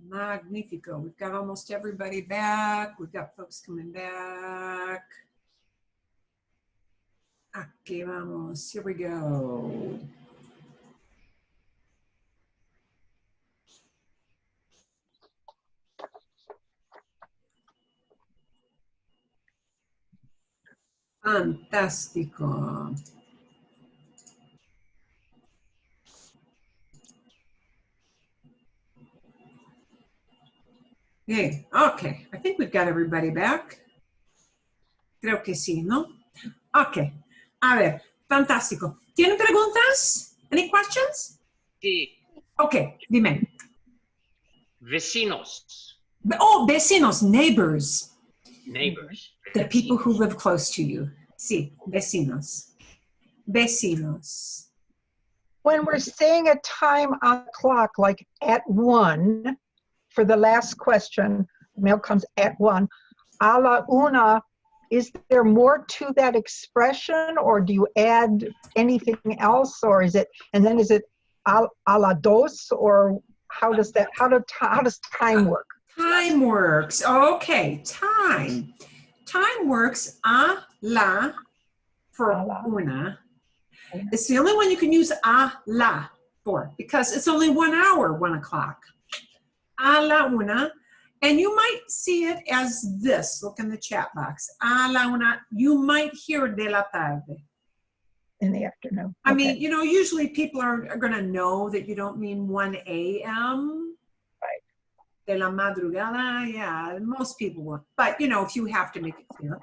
Magnifico. We've got almost everybody back. We've got folks coming back. Aquí vamos. Here we go. Fantástico. Hey, okay. I think we've got everybody back. Creo que sí, ¿no? Ok. A ver, fantástico. ¿Tienen preguntas? Any questions? Sí. Ok, dime. Vecinos. Oh, vecinos, neighbors. Neighbors. The people who live close to you. Sí, vecinos. Vecinos. When we're saying a time on the clock, like at 1, for the last question, mail comes at 1, a la una, is there more to that expression, or do you add anything else, or is it, and then is it a la dos, or how does time work? Time works. Okay, time. Time works a la for una. It's the only one you can use a la for because it's only 1 hour, 1 o'clock. A la una. And you might see it as this. Look in the chat box. A la una. You might hear de la tarde. In the afternoon. I mean, you know, usually people are going to know that you don't mean 1 a.m. Right. De la madrugada, yeah, most people will. But, you know, if you have to make it clear.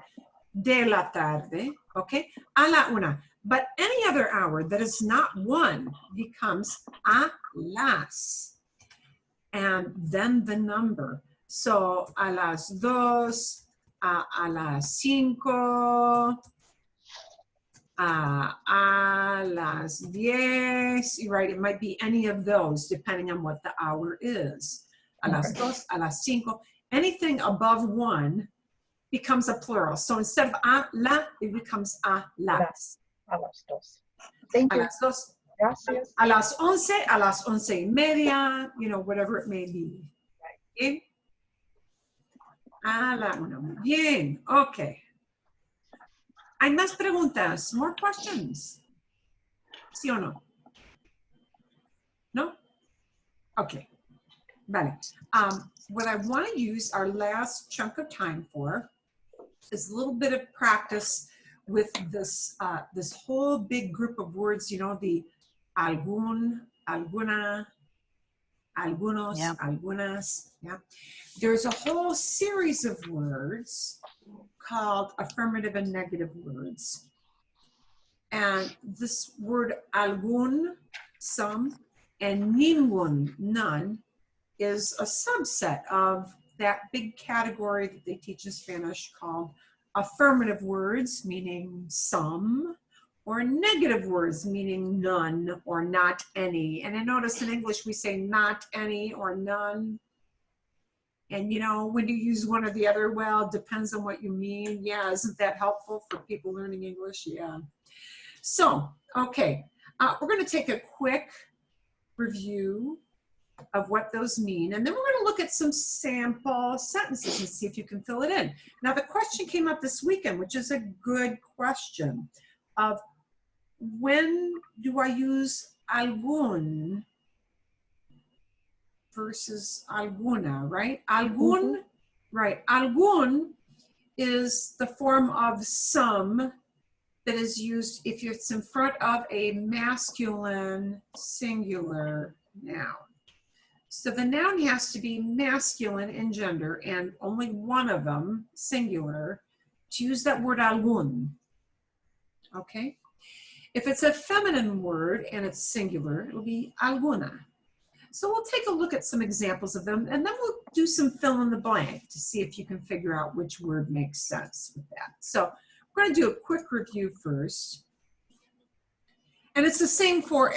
De la tarde, okay? A la una. But any other hour that is not 1 becomes a las. And then the number. So, a las dos, a las cinco, a las 10, right? It might be any of those depending on what the hour is. A las dos, a las cinco. Anything above 1 becomes a plural. So instead of a la, it becomes a las. A las dos. Thank you. A las dos. Gracias. A las 11, a las 11:30, you know, whatever it may be. Okay? A la una. Bien, okay. ¿Hay más preguntas? More questions? ¿Sí o no? ¿No? Okay. Vale. What I want to use our last chunk of time for is a little bit of practice with this this whole big group of words, you know, the algún, alguna, algunos, Yeah. algunas. Yeah. There's a whole series of words called affirmative and negative words. And this word algún, some, and ningún, none, is a subset of that big category that they teach in Spanish called affirmative words, meaning some, or negative words, meaning none or not any. And I notice in English we say not any or none. And you know, when you use one or the other, well, it depends on what you mean. Yeah, isn't that helpful for people learning English? Yeah. So, okay, we're going to take a quick review of what those mean, and then we're going to look at some sample sentences and see if you can fill it in. Now, the question came up this weekend, which is a good question, of when do I use algún versus alguna, right? Algún, right, algún is the form of some that is used if it's in front of a masculine singular noun. So the noun has to be masculine in gender and only one of them, singular, to use that word algún, okay? If it's a feminine word and it's singular, it'll be alguna. So we'll take a look at some examples of them and then we'll do some fill in the blank to see if you can figure out which word makes sense with that. So we're going to do a quick review first. And it's the same for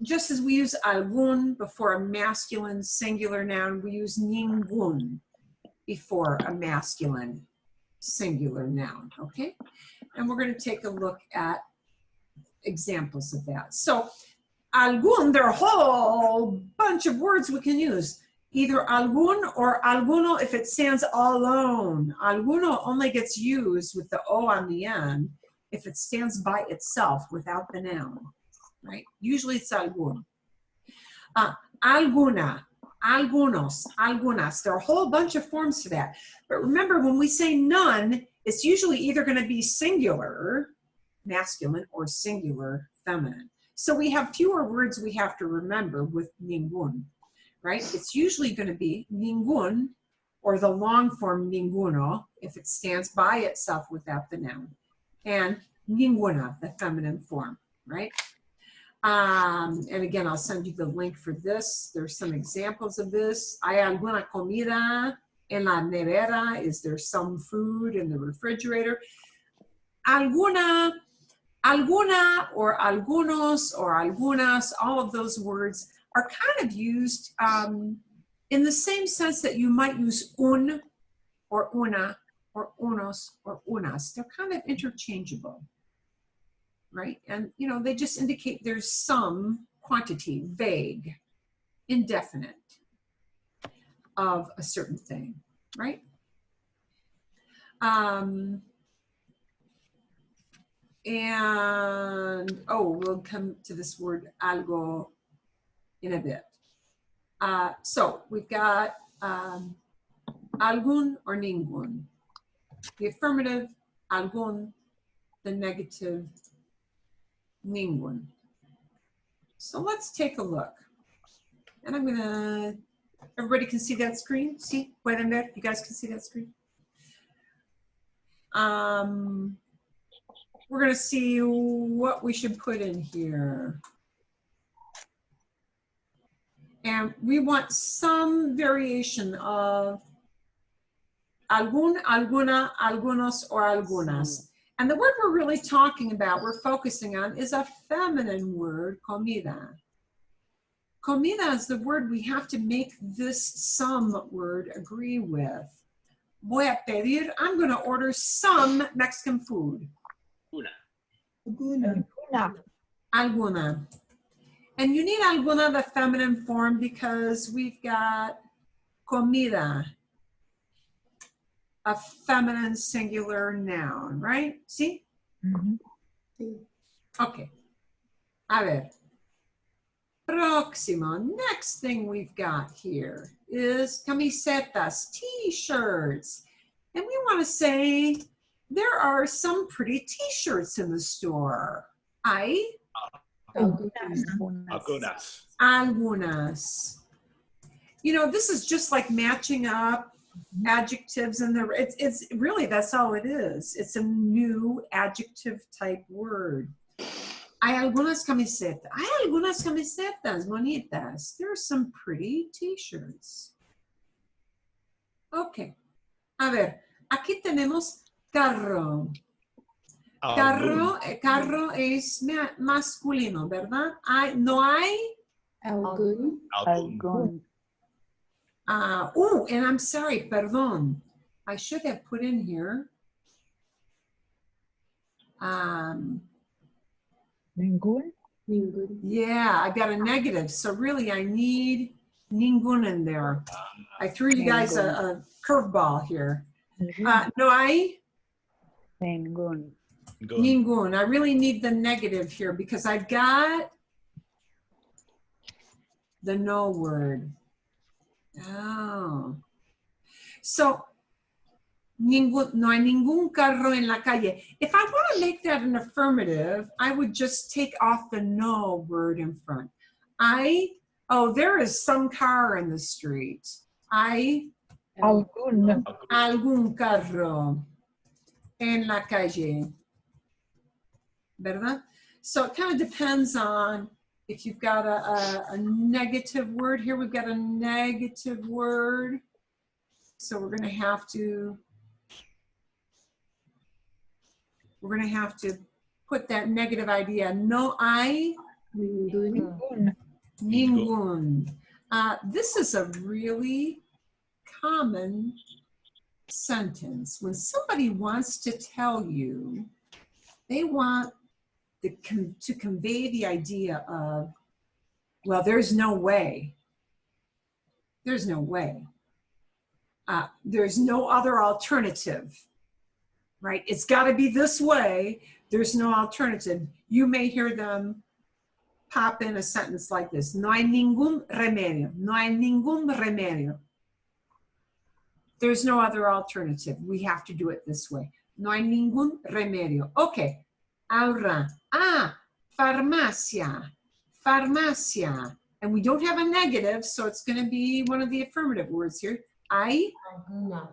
just as we use algún before a masculine singular noun, we use ningún before a masculine singular noun, okay? And we're going to take a look at examples of that. So algún, there are a whole bunch of words we can use. either algún or alguno if it stands alone. Alguno only gets used with the O on the end if it stands by itself without the noun, right? Usually it's algún. Alguna, algunos, algunas. There are a whole bunch of forms to that. But remember, when we say none, it's usually either going to be singular, masculine, or singular, feminine. So we have fewer words we have to remember with ningún, right? It's usually going to be ningún, or the long form ninguno, if it stands by itself without the noun, and ninguna, the feminine form, right? And again, I'll send you the link for this. There's some examples of this. ¿Hay alguna comida en la nevera? Is there some food in the refrigerator? Alguna, alguna, or algunos, or algunas, all of those words are kind of used in the same sense that you might use un, or una, or unos, or unas. They're kind of interchangeable, right? And, you know, they just indicate there's some quantity, vague, indefinite, of a certain thing, right? And, oh, we'll come to this word algo in a bit. So we've got algún or ningún. The affirmative, algún. The negative, ningún. So let's take a look. And I'm gonna, everybody can see that screen? See? Pueden ver? You guys can see that screen? We're gonna see what we should put in here. And we want some variation of algún, alguna, algunos, or algunas. And the word we're really talking about, we're focusing on, is a feminine word, comida. Comida is the word we have to make this some word agree with. Voy a pedir, I'm going to order some Mexican food. Alguna. Alguna. And you need alguna, the feminine form, because we've got comida, a feminine singular noun, right? See? Sí. Okay. A ver. Próximo. Next thing we've got here is camisetas, t-shirts. And we want to say there are some pretty t-shirts in the store. Hay Algunas. algunas. You know, this is just like matching up adjectives and it's really, that's all it is. It's a new adjective type word. Hay algunas camisetas. Hay algunas camisetas bonitas. There are some pretty t-shirts. Okay. A ver, aquí tenemos carro. Carro, carro es masculino, ¿verdad? No hay. Algún. Algún. Oh, and I'm sorry, perdón. I should have put in here. Ningún? Ningún. Yeah, I got a negative. So really I need ningún in there. I threw you guys a curveball here. No hay. Ningún. Ningún. I really need the negative here because I've got the no word. Oh. So, no hay ningún carro en la calle. If I want to make that an affirmative, I would just take off the no word in front. Oh, there is some car in the street. Hay algún carro en la calle. ¿Verdad? So it kind of depends on if you've got a negative word. Here we've got a negative word. So we're going to have to put that negative idea. No hay ningún. This is a really common sentence. When somebody wants to tell you, they want to convey the idea of, well, there's no way. There's no way. There's no other alternative, right? It's got to be this way. There's no alternative. You may hear them pop in a sentence like this. No hay ningún remedio. No hay ningún remedio. There's no other alternative. We have to do it this way. No hay ningún remedio. Okay. Ahora. Farmacia. Farmacia. And we don't have a negative, so it's going to be one of the affirmative words here. Hay alguna.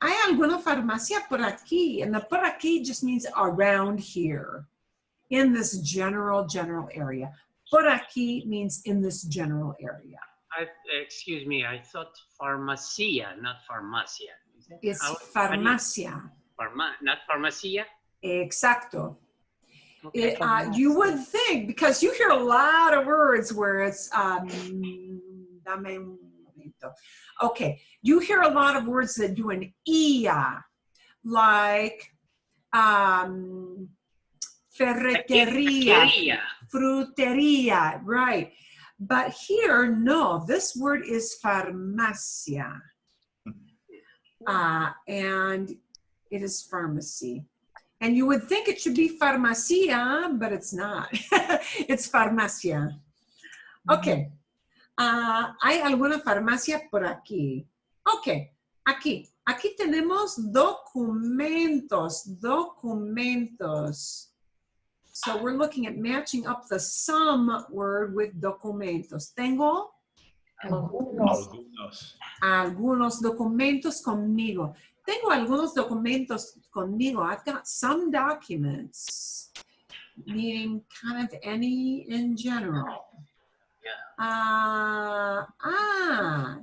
Hay alguna farmacia por aquí. And the por aquí just means around here. In this general area. Por aquí means in this general area. Excuse me, I thought farmacia, not farmacia. It's farmacia. Not farmacia? Exacto. Okay. You would think, because you hear a lot of words where it's, okay, you hear a lot of words that do an ia, like ferreteria, fruteria, right. But here, no, this word is farmacia. And it is pharmacy. And you would think it should be farmacia, but it's not. It's farmacia. Okay. ¿Hay alguna farmacia por aquí? Okay. Aquí tenemos documentos. So we're looking at matching up the some word with documentos. Tengo algunos documentos conmigo. Tengo algunos documentos conmigo. I've got some documents, meaning kind of any in general.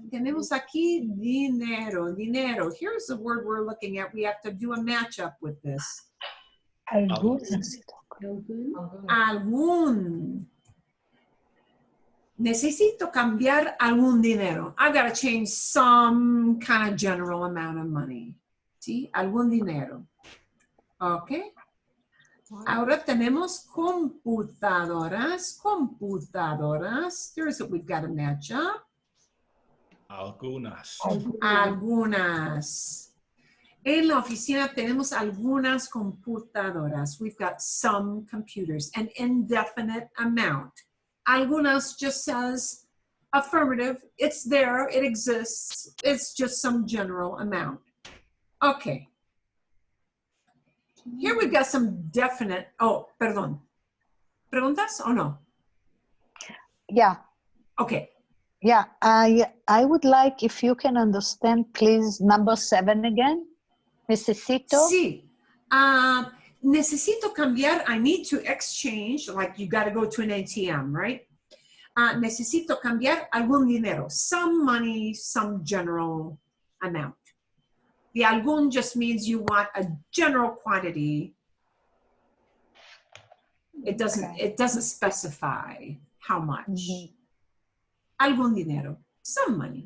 Tenemos aquí dinero. Here's the word we're looking at. We have to do a matchup with this. Algún. Necesito cambiar algún dinero. I've got to change some kind of general amount of money. ¿Sí? Algún dinero. Okay. Ahora tenemos computadoras. There's what we've got to match up. Algunas. En la oficina tenemos algunas computadoras. We've got some computers, an indefinite amount. Algunas just says affirmative. It's there, it exists. It's just some general amount. Okay. Here we've got some definite, perdón. ¿Preguntas o no? Yeah. Okay. Yeah, I would like, if you can understand, please, number 7 again. Necesito. Sí. Necesito cambiar, I need to exchange, like you got to go to an ATM, right? Necesito cambiar algún dinero, some money, some general amount. The algún just means you want a general quantity. It doesn't specify how much. Mm-hmm. Algún dinero, some money.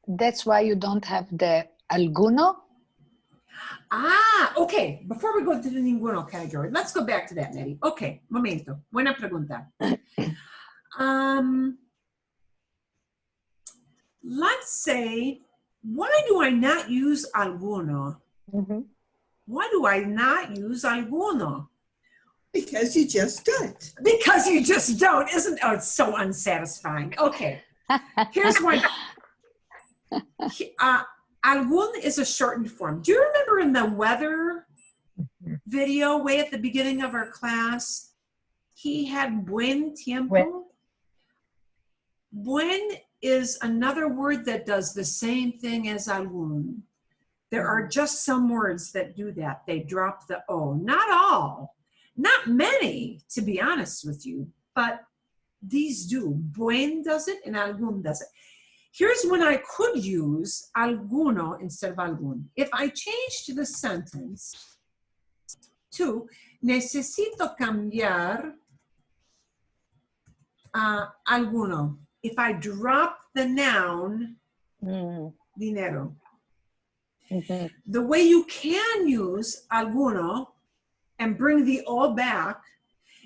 That's why you don't have the alguno. Okay. Before we go to the ninguno category, let's go back to that, Nettie. Okay, momento. Buena pregunta. Let's say, why do I not use alguno? Mm-hmm. Why do I not use alguno? Because you just don't. Because you just don't, isn't? Oh, it's so unsatisfying. Okay. Here's one. Algún is a shortened form. Do you remember in the weather video way at the beginning of our class, he had buen tiempo? Buen is another word that does the same thing as algún. There are just some words that do that. They drop the O. Not all. Not many, to be honest with you, but these do. Buen does it and algún does it. Here's when I could use alguno instead of algún. If I changed the sentence to necesito cambiar alguno. If I drop the noun dinero. Mm-hmm. The way you can use alguno and bring the O back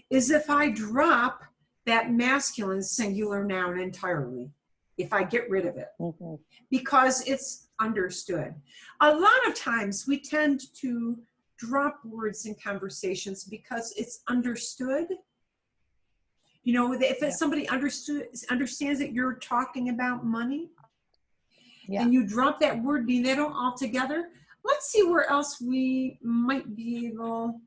is if I drop that masculine singular noun entirely if I get rid of it, because it's understood. A lot of times we tend to drop words in conversations because it's understood. You know, if somebody understands that you're talking about money, and you drop that word dinero altogether. Let's see where else we might be able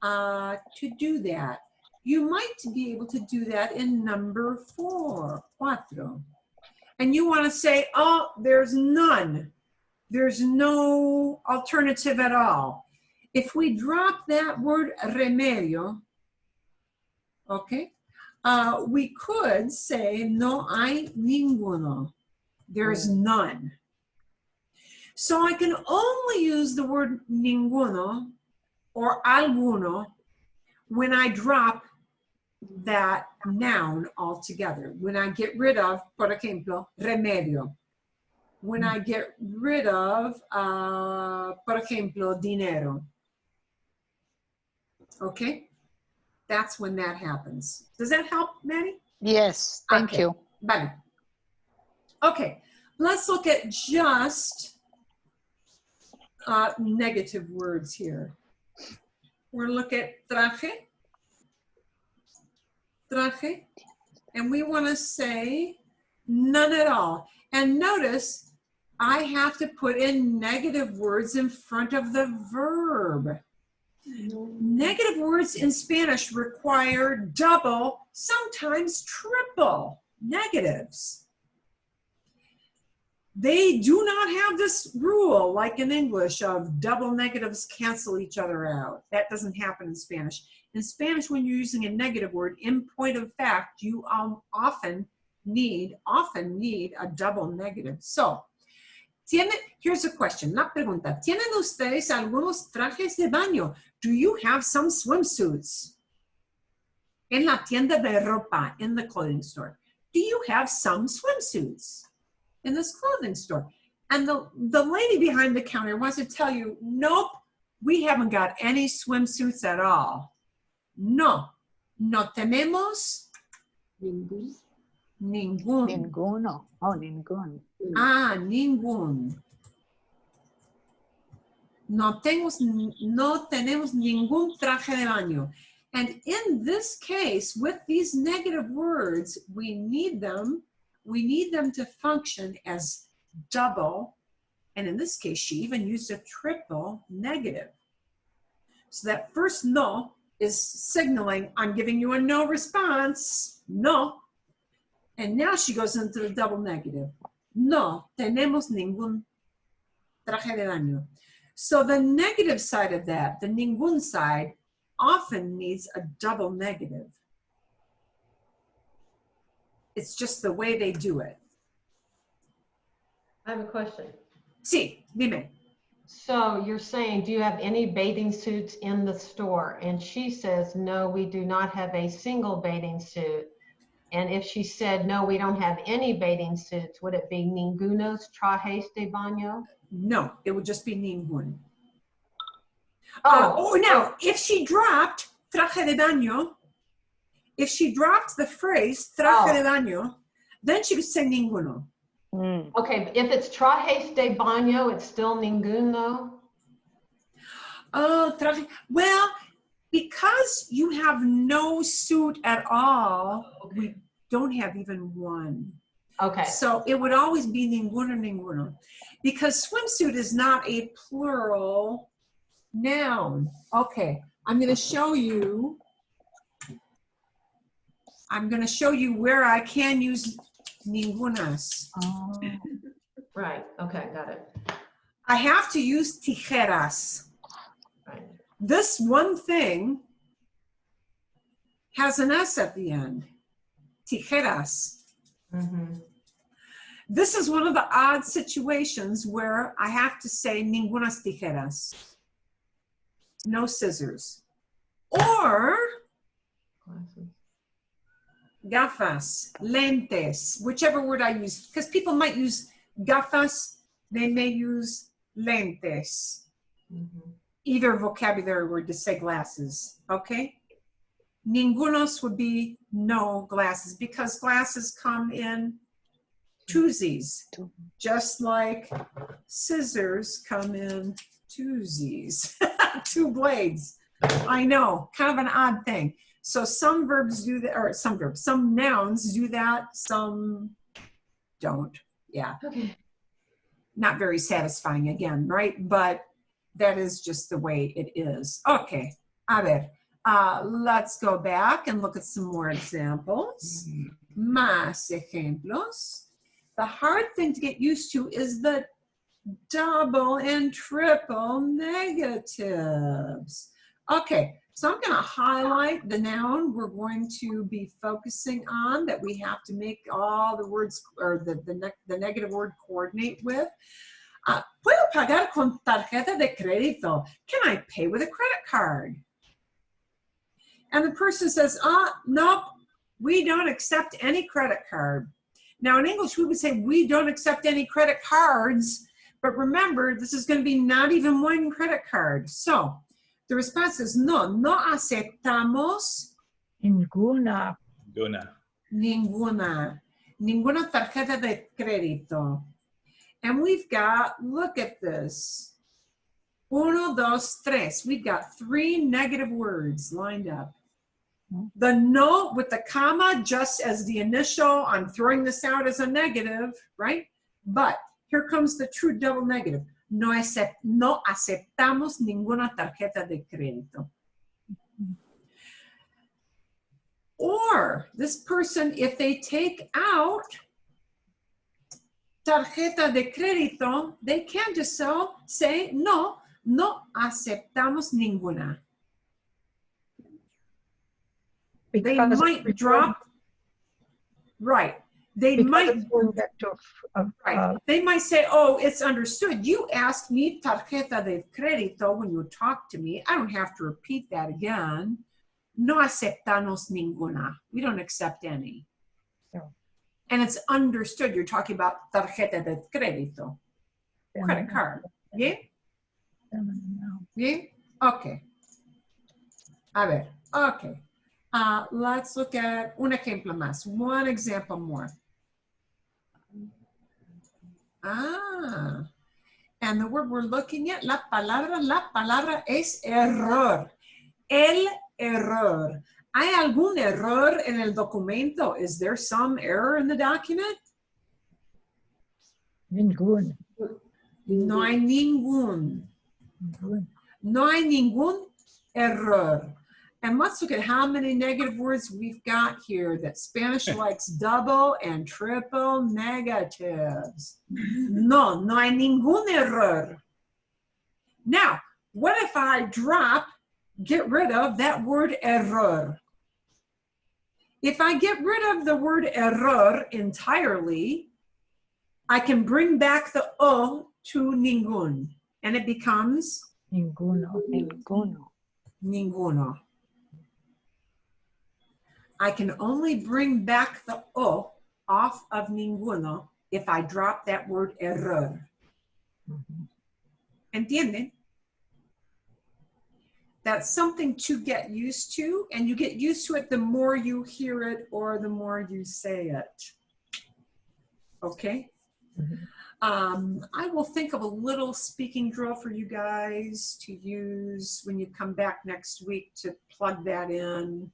to do that. You might be able to do that in number 4, cuatro. And you want to say, oh, there's none. There's no alternative at all. If we drop that word remedio, okay, we could say no hay ninguno. There's none. So I can only use the word ninguno or alguno when I drop that noun altogether. When I get rid of, por ejemplo, remedio. When I get rid of, por ejemplo, dinero. Okay? That's when that happens. Does that help, Maddie? Yes, thank you. Vale. Okay, let's look at just negative words here. We're going to look at traje, traje, and we want to say none at all. And notice I have to put in negative words in front of the verb. Negative words in Spanish require double, sometimes triple negatives. They do not have this rule, like in English, of double negatives cancel each other out. That doesn't happen in Spanish. In Spanish, when you're using a negative word, in point of fact, you often need a double negative. So, here's a question, una pregunta. ¿Tienen ustedes algunos trajes de baño? Do you have some swimsuits? En la tienda de ropa, in the clothing store. Do you have some swimsuits in this clothing store? And the lady behind the counter wants to tell you, nope, we haven't got any swimsuits at all. No, no tenemos ningún. Ninguno. Oh, ningún. Ah, ningún. No tenemos ningún traje de baño. And in this case, with these negative words, we need them to function as double, and in this case, she even used a triple negative. So that first no is signaling, I'm giving you a no response, no. And now she goes into the double negative. No tenemos ningún traje de baño. So the negative side of that, the ningún side, often needs a double negative. It's just the way they do it. I have a question. Sí, dime. So you're saying, do you have any bathing suits in the store? And she says, no, we do not have a single bathing suit. And if she said, no, we don't have any bathing suits, would it be ningunos trajes de baño? No, it would just be ningún. Oh, now, if she dropped traje de baño, if she dropped the phrase traje de baño, then she would say ninguno. Okay, if it's trajes de baño, it's still ninguno? Oh, traje. Well, because you have no suit at all, we don't have even one. Okay. So it would always be ninguno, ninguno. Because swimsuit is not a plural noun. Okay, I'm going to show you where I can use ningunas. Oh. Right, okay, got it. I have to use tijeras. Right. This one thing has an S at the end. Tijeras. Mm-hmm. This is one of the odd situations where I have to say ningunas tijeras. No scissors. Or gafas, lentes, whichever word I use. Because people might use gafas, they may use lentes. Mm-hmm. Either vocabulary word to say glasses, okay? Ningunos would be no glasses because glasses come in twosies, just like scissors come in twosies, 2 blades. I know, kind of an odd thing. So some verbs do that, or some nouns do that, some don't. Yeah. Okay. Not very satisfying again, right? But that is just the way it is. Okay, a ver. Let's go back and look at some more examples. Más ejemplos. The hard thing to get used to is the double and triple negatives. Okay, so I'm going to highlight the noun we're going to be focusing on that we have to make all the words or the negative word coordinate with. Puedo pagar con tarjeta de crédito. Can I pay with a credit card? And the person says, nope, we don't accept any credit card. Now in English, we would say we don't accept any credit cards, but remember, this is going to be not even one credit card. So the response is no aceptamos Ninguna. ninguna tarjeta de crédito. And we've got, look at this. 1, 2, 3. We've got 3 negative words lined up. The no with the comma, just as the initial, I'm throwing this out as a negative, right? But here comes the true double negative. No aceptamos ninguna tarjeta de crédito. Or this person, if they take out tarjeta de crédito, they can just say no aceptamos ninguna. They might drop, right. They might, right. They might say, oh, it's understood. You asked me tarjeta de crédito when you talk to me. I don't have to repeat that again. No aceptamos ninguna. We don't accept any. No. And it's understood. You're talking about tarjeta de crédito, credit card. Yeah? Yeah? Okay. A ver, okay. Let's look at un ejemplo más. One example more. And the word we're looking at, la palabra es error. El error. ¿Hay algún error en el documento? Is there some error in the document? Ningún. No hay ningún. No hay ningún error. And let's look at how many negative words we've got here that Spanish likes double and triple negatives. No hay ningún error. Now, what if I get rid of that word error? If I get rid of the word error entirely, I can bring back the o to ningún, and it becomes Ninguno. Ninguno. I can only bring back the o off of ninguno if I drop that word error. ¿Entienden? That's something to get used to, and you get used to it the more you hear it or the more you say it. Okay? I will think of a little speaking drill for you guys to use when you come back next week to plug that in.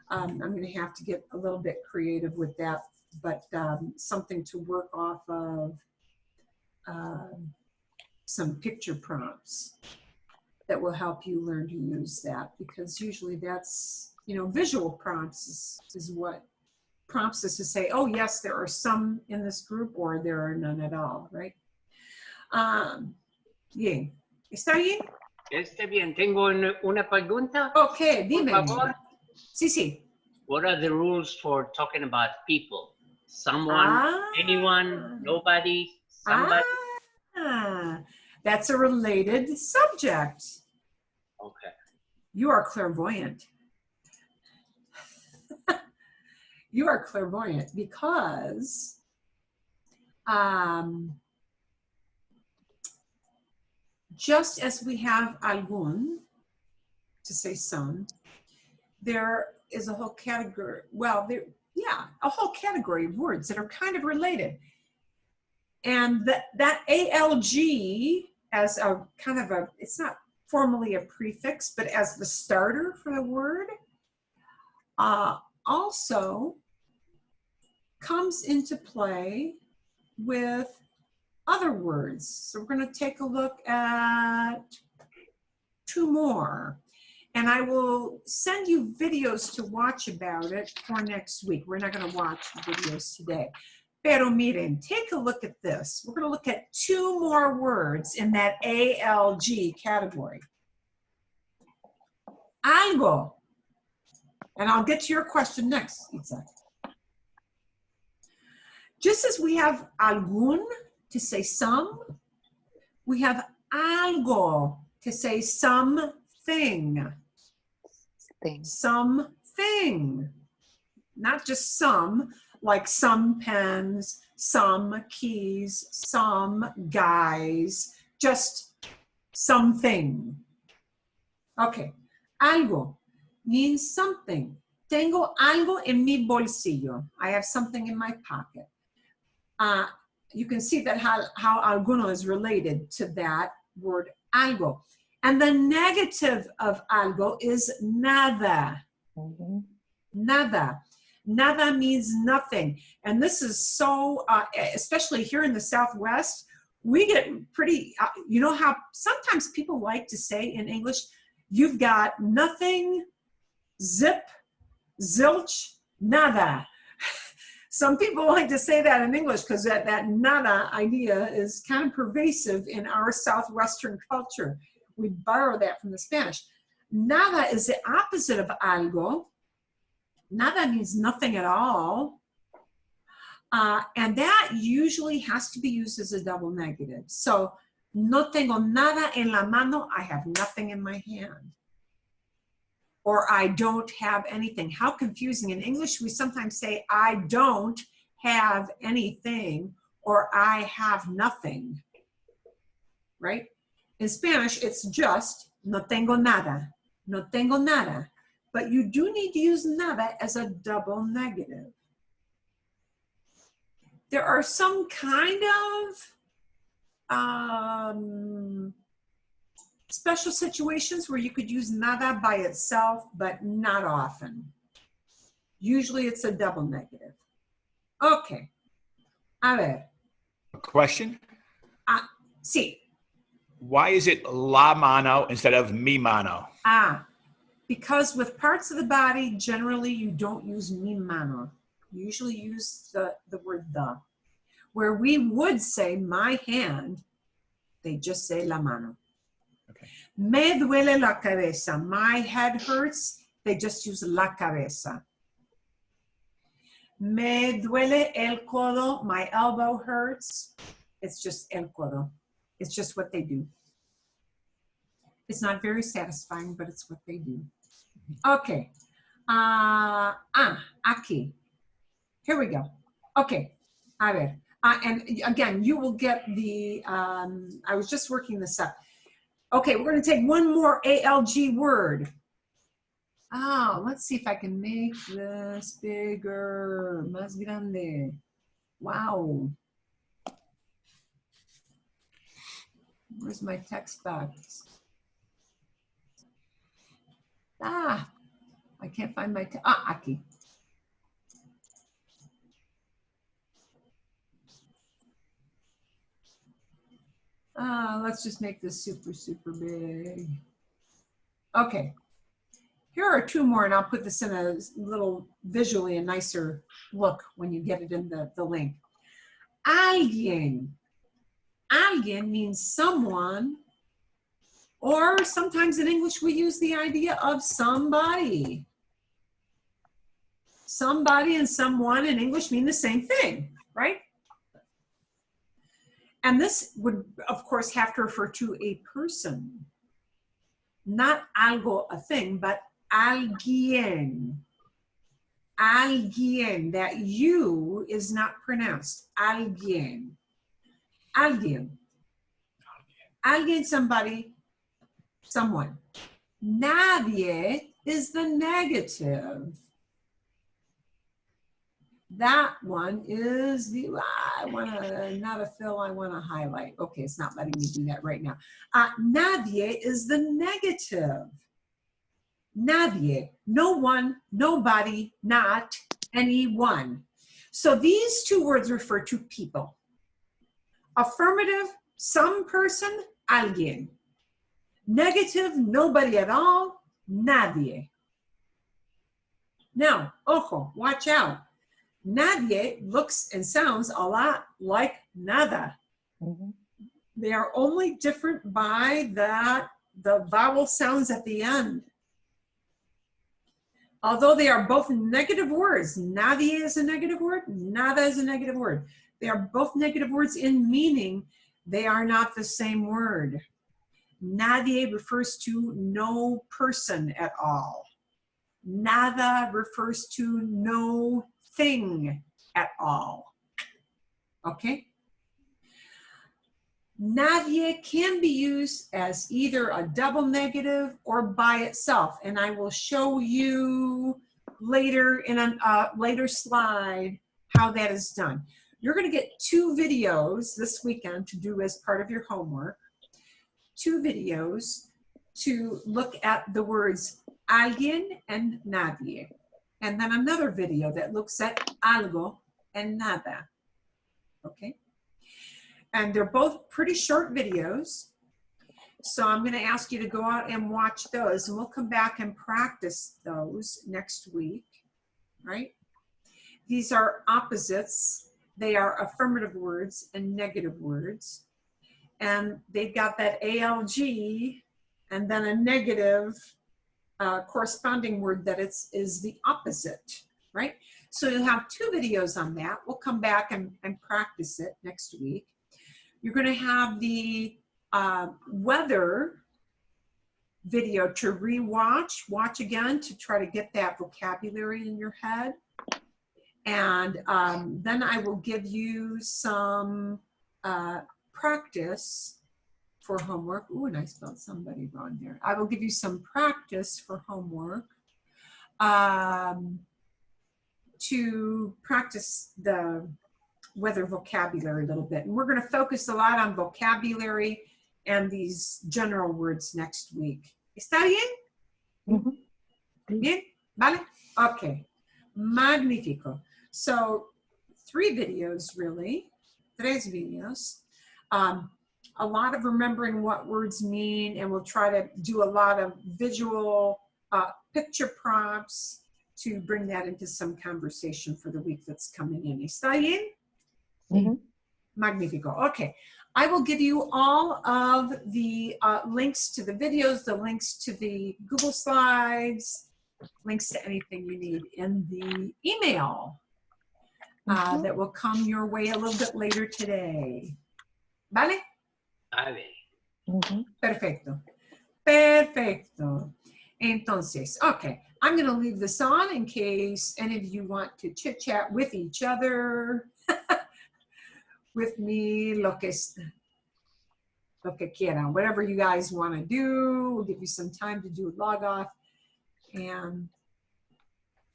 I'm going to have to get a little bit creative with that, but something to work off of some picture prompts that will help you learn to use that, because usually that's, visual prompts is what prompts us to say, oh yes, there are some in this group or there are none at all, right? Bien. ¿Está bien? Está bien. Tengo una pregunta. Okay, dime. Por favor. Sí. What are the rules for talking about people? Someone, anyone, nobody, somebody? That's a related subject. Okay. You are clairvoyant. You are clairvoyant because just as we have algún, to say some, there is a whole category, well, a whole category of words that are kind of related. And that ALG as a kind of a, it's not formally a prefix, but as the starter for the word, also comes into play with other words. So we're going to take a look at 2 more. And I will send you videos to watch about it for next week. We're not going to watch videos today. Pero miren, take a look at this. We're going to look at 2 more words in that ALG category. Algo. And I'll get to your question next, Itza. Just as we have algún to say some, we have algo to say something. Something. Not just some, like some pens, some keys, some guys, just something. Okay, algo means something. Tengo algo en mi bolsillo. I have something in my pocket. You can see that how alguno is related to that word algo. And the negative of algo is nada. Nada. Nada means nothing. And this is so, especially here in the Southwest, we get pretty, you know how sometimes people like to say in English, you've got nothing, zip, zilch, nada. Some people like to say that in English because that nada idea is kind of pervasive in our Southwestern culture. We borrow that from the Spanish. Nada is the opposite of algo. Nada means nothing at all. And that usually has to be used as a double negative. So, no tengo nada en la mano, I have nothing in my hand. Or I don't have anything. How confusing. In English, we sometimes say, I don't have anything, or I have nothing, right? In Spanish, it's just, no tengo nada, no tengo nada. But you do need to use nada as a double negative. There are some kind of special situations where you could use nada by itself, but not often. Usually it's a double negative. Okay. A ver. A question? Sí. Why is it la mano instead of mi mano? Because with parts of the body, generally you don't use mi mano. You usually use the word the. Where we would say my hand, they just say la mano. Okay. Me duele la cabeza. My head hurts, they just use la cabeza. Me duele el codo. My elbow hurts. It's just el codo. It's just what they do. It's not very satisfying, but it's what they do. Okay. Aquí. Here we go. Okay. A ver. And again, you will get the, I was just working this up. Okay, we're going to take one more ALG word. Let's see if I can make this bigger. Más grande. Wow. Where's my text box? I can't find my, aquí. Let's just make this super, super big. Okay. Here are 2 more, and I'll put this in a little visually a nicer look when you get it in the link. Alguien. Alguien means someone, or sometimes in English we use the idea of somebody. Somebody and someone in English mean the same thing, right? And this would, of course, have to refer to a person. Not algo, a thing, but alguien. Alguien. That U is not pronounced. Alguien. Alguien. Alguien, somebody, someone. Nadie is the negative. That one is the, I want to, not a fill, I want to highlight. Okay, it's not letting me do that right now. Nadie is the negative. Nadie, no one, nobody, not anyone. So these two words refer to people. Affirmative, some person, alguien. Negative, nobody at all, nadie. Now, ojo, watch out. Nadie looks and sounds a lot like nada. Mhm. They are only different by the vowel sounds at the end. Although they are both negative words, nadie is a negative word, nada is a negative word. They are both negative words in meaning. They are not the same word. Nadie refers to no person at all. Nada refers to no thing at all. Okay? Nadie can be used as either a double negative or by itself. And I will show you later in a later slide how that is done. You're going to get 2 videos this weekend to do as part of your homework. 2 videos to look at the words alguien and nadie. And then another video that looks at algo and nada. Okay? And they're both pretty short videos. So I'm going to ask you to go out and watch those, and we'll come back and practice those next week, right? These are opposites. They are affirmative words and negative words. And they've got that ALG and then a negative corresponding word that is the opposite, right? So you'll have 2 videos on that. We'll come back and practice it next week. You're going to have the weather video to watch again to try to get that vocabulary in your head. And then I will give you some practice for homework. Ooh, and I spelled somebody wrong there. I will give you some practice for homework to practice the weather vocabulary a little bit. And we're going to focus a lot on vocabulary and these general words next week. ¿Está bien? Mm-hmm. Bien? Vale? Okay. Magnifico. So 3 videos really. 3 videos. A lot of remembering what words mean, and we'll try to do a lot of visual picture prompts to bring that into some conversation for the week that's coming in. ¿Está bien? Mm-hmm. Magnifico. Okay. I will give you all of the links to the videos, the links to the Google Slides, links to anything you need in the email that will come your way a little bit later today. ¿Vale? Vale. Mm-hmm. Perfecto. Perfecto. Entonces, okay. I'm going to leave this on in case any of you want to chit chat with each other. With me, lo que quieran, whatever you guys want to do. We'll give you some time to do a log off, and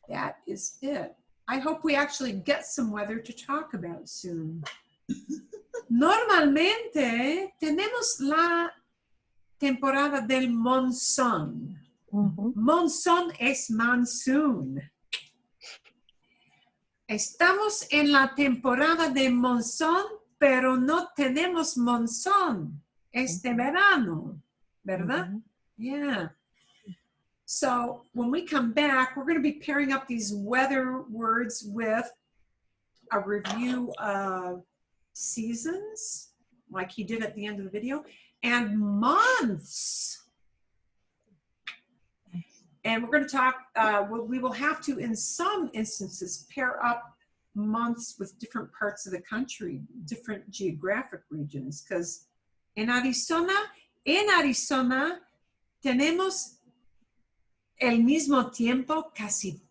that is it. I hope we actually get some weather to talk about soon. Normalmente tenemos la temporada del monzón. Mm-hmm. Monzón es monsoon. Estamos en la temporada de monzón, pero no tenemos monzón este verano, ¿verdad? Mm-hmm. Yeah. So when we come back, we're going to be pairing up these weather words with a review of seasons, like he did at the end of the video, and months. And we're going to talk, we will have to, in some instances, pair up months with different parts of the country, different geographic regions, because en Arizona tenemos el mismo tiempo casi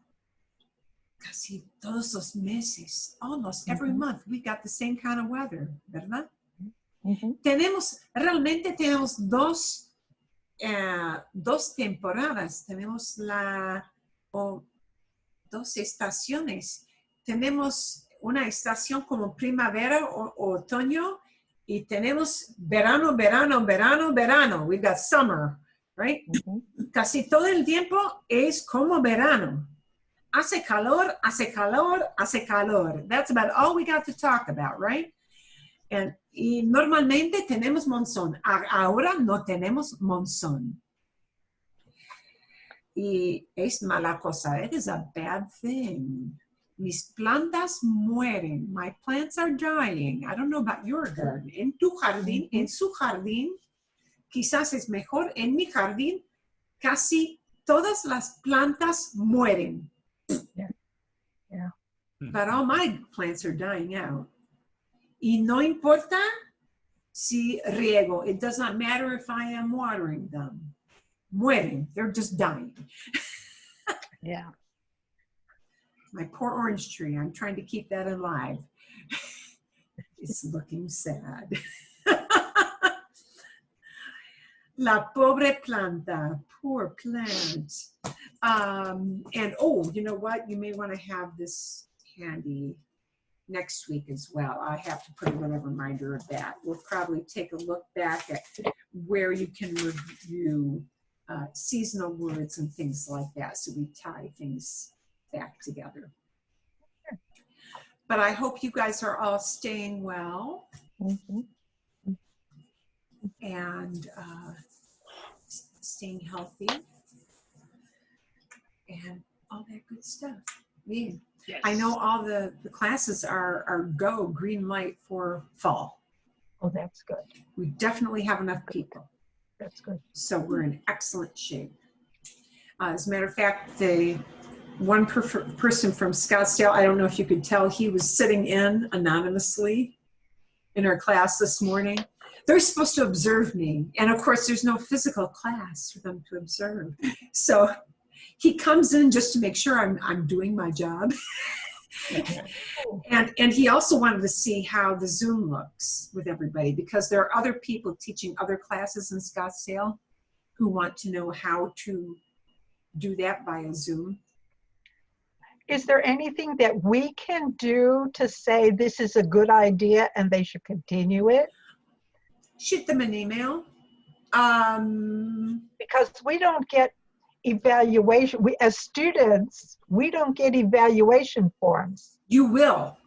todos los meses, almost every month. We got the same kind of weather, ¿verdad? Mm-hmm. Realmente tenemos 2 dos temporadas. Tenemos dos estaciones. Tenemos una estación como primavera o otoño y tenemos verano, verano, verano, verano. We've got summer, right? Casi todo el tiempo es como verano. Hace calor, hace calor, hace calor. That's about all we got to talk about, right? Y normalmente tenemos monzón. Ahora no tenemos monzón. Y es mala cosa. It is a bad thing. Mis plantas mueren. My plants are dying. I don't know about your garden. En tu jardín, en su jardín, quizás es mejor. En mi jardín, casi todas las plantas mueren. Yeah. But all my plants are dying out. Y no importa si riego. It does not matter if I am watering them. Mueren. They're just dying. Yeah. My poor orange tree. I'm trying to keep that alive. It's looking sad. La pobre planta. Poor plant. And oh, you know what? You may want to have this handy next week as well. I have to put a little reminder of that. We'll probably take a look back at where you can review seasonal words and things like that. So we tie things back together. But I hope you guys are all staying well and staying healthy and all that good stuff. Yeah. Yes. I know all the classes are go green light for fall. Oh, that's good. We definitely have enough people. That's good. So we're in excellent shape. As a matter of fact, the one person from Scottsdale, I don't know if you could tell, he was sitting in anonymously in our class this morning. They're supposed to observe me. And of course, there's no physical class for them to observe. So he comes in just to make sure I'm doing my job. And he also wanted to see how the Zoom looks with everybody, because there are other people teaching other classes in Scottsdale who want to know how to do that via Zoom. Is there anything that we can do to say this is a good idea and they should continue it? Shoot them an email. Because we don't get evaluation. We, as students, we don't get evaluation forms. You will.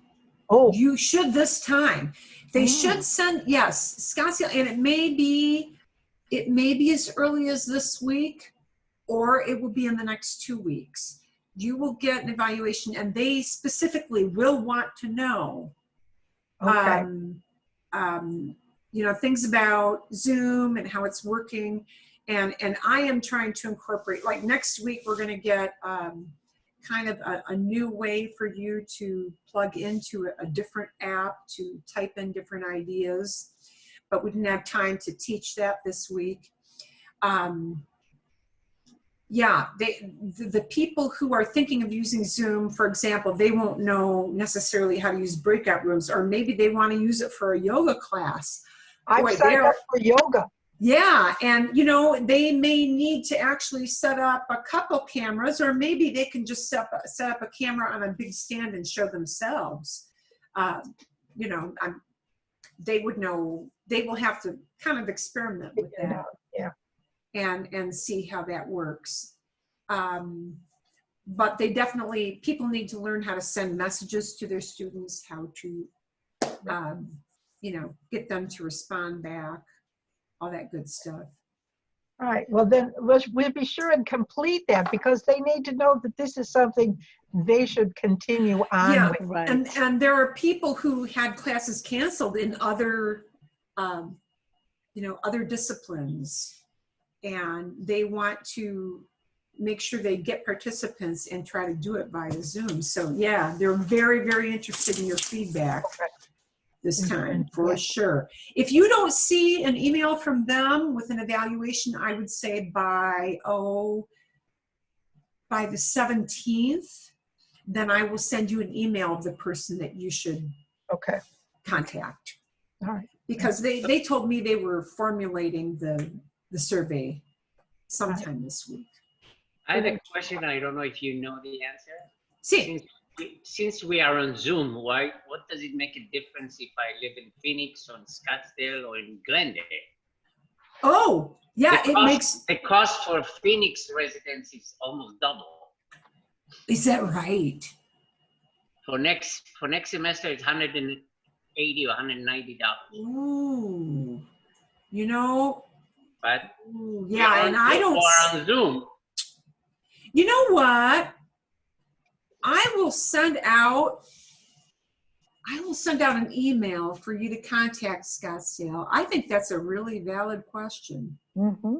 Oh. You should this time. They should send, yes, Scottsdale, and it may be as early as this week, or it will be in the next 2 weeks. You will get an evaluation, and they specifically will want to know, Okay. You know, things about Zoom and how it's working. And I am trying to incorporate, like next week, we're going to get kind of a new way for you to plug into a different app to type in different ideas. But we didn't have time to teach that this week. Yeah, the people who are thinking of using Zoom, for example, they won't know necessarily how to use breakout rooms, or maybe they want to use it for a yoga class. I've signed up for yoga. Yeah, and you know, they may need to actually set up a couple cameras, or maybe they can just set up a camera on a big stand and show themselves. You know, they would know, they will have to kind of experiment with that. Yeah. And see how that works. But they definitely, people need to learn how to send messages to their students, how to, you know, get them to respond back, all that good stuff. All right. Well, then we'll be sure and complete that, because they need to know that this is something they should continue on Yeah, with. Right. and there are people who had classes canceled in other, you know, other disciplines, and they want to make sure they get participants and try to do it via Zoom. So yeah, they're very, very interested in your feedback this time, for sure. If you don't see an email from them with an evaluation, I would say by the 17th, then I will send you an email of the person that you should contact. All right. Because they told me they were formulating the survey sometime this week. I have a question. I don't know if you know the answer. See, Since we are on Zoom, what does it make a difference if I live in Phoenix, or in Scottsdale, or in Glendale? oh, yeah, it makes, The cost for Phoenix residents is almost double. is that right? For next semester, it's $180 or $190. Ooh, you know, But ooh, yeah, and I don't, or on Zoom. you know what? I will send out an email for you to contact Scottsdale. I think that's a really valid question. Mm-hmm.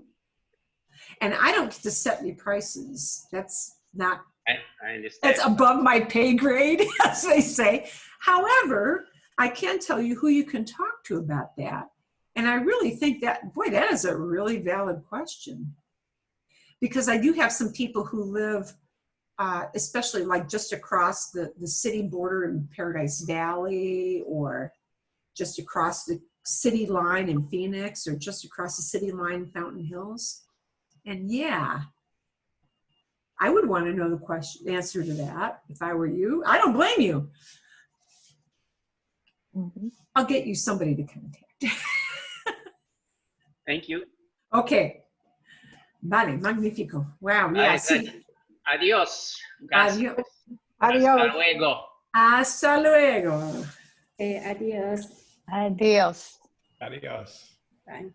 And I don't get to set any prices. That's not, I understand. that's above my pay grade, as they say. However, I can tell you who you can talk to about that. And I really think that, boy, that is a really valid question. Because I do have some people who live, especially like just across the city border in Paradise Valley, or just across the city line in Phoenix, or just across the city line in Fountain Hills. And yeah, I would want to know the answer to that if I were you. I don't blame you. Mm-hmm. I'll get you somebody to contact. Thank you. Okay. Vale, magnífico. Wow, yeah. Adiós. Adiós. Hasta luego. Hasta luego. Adios. Adios. Adios. Bye.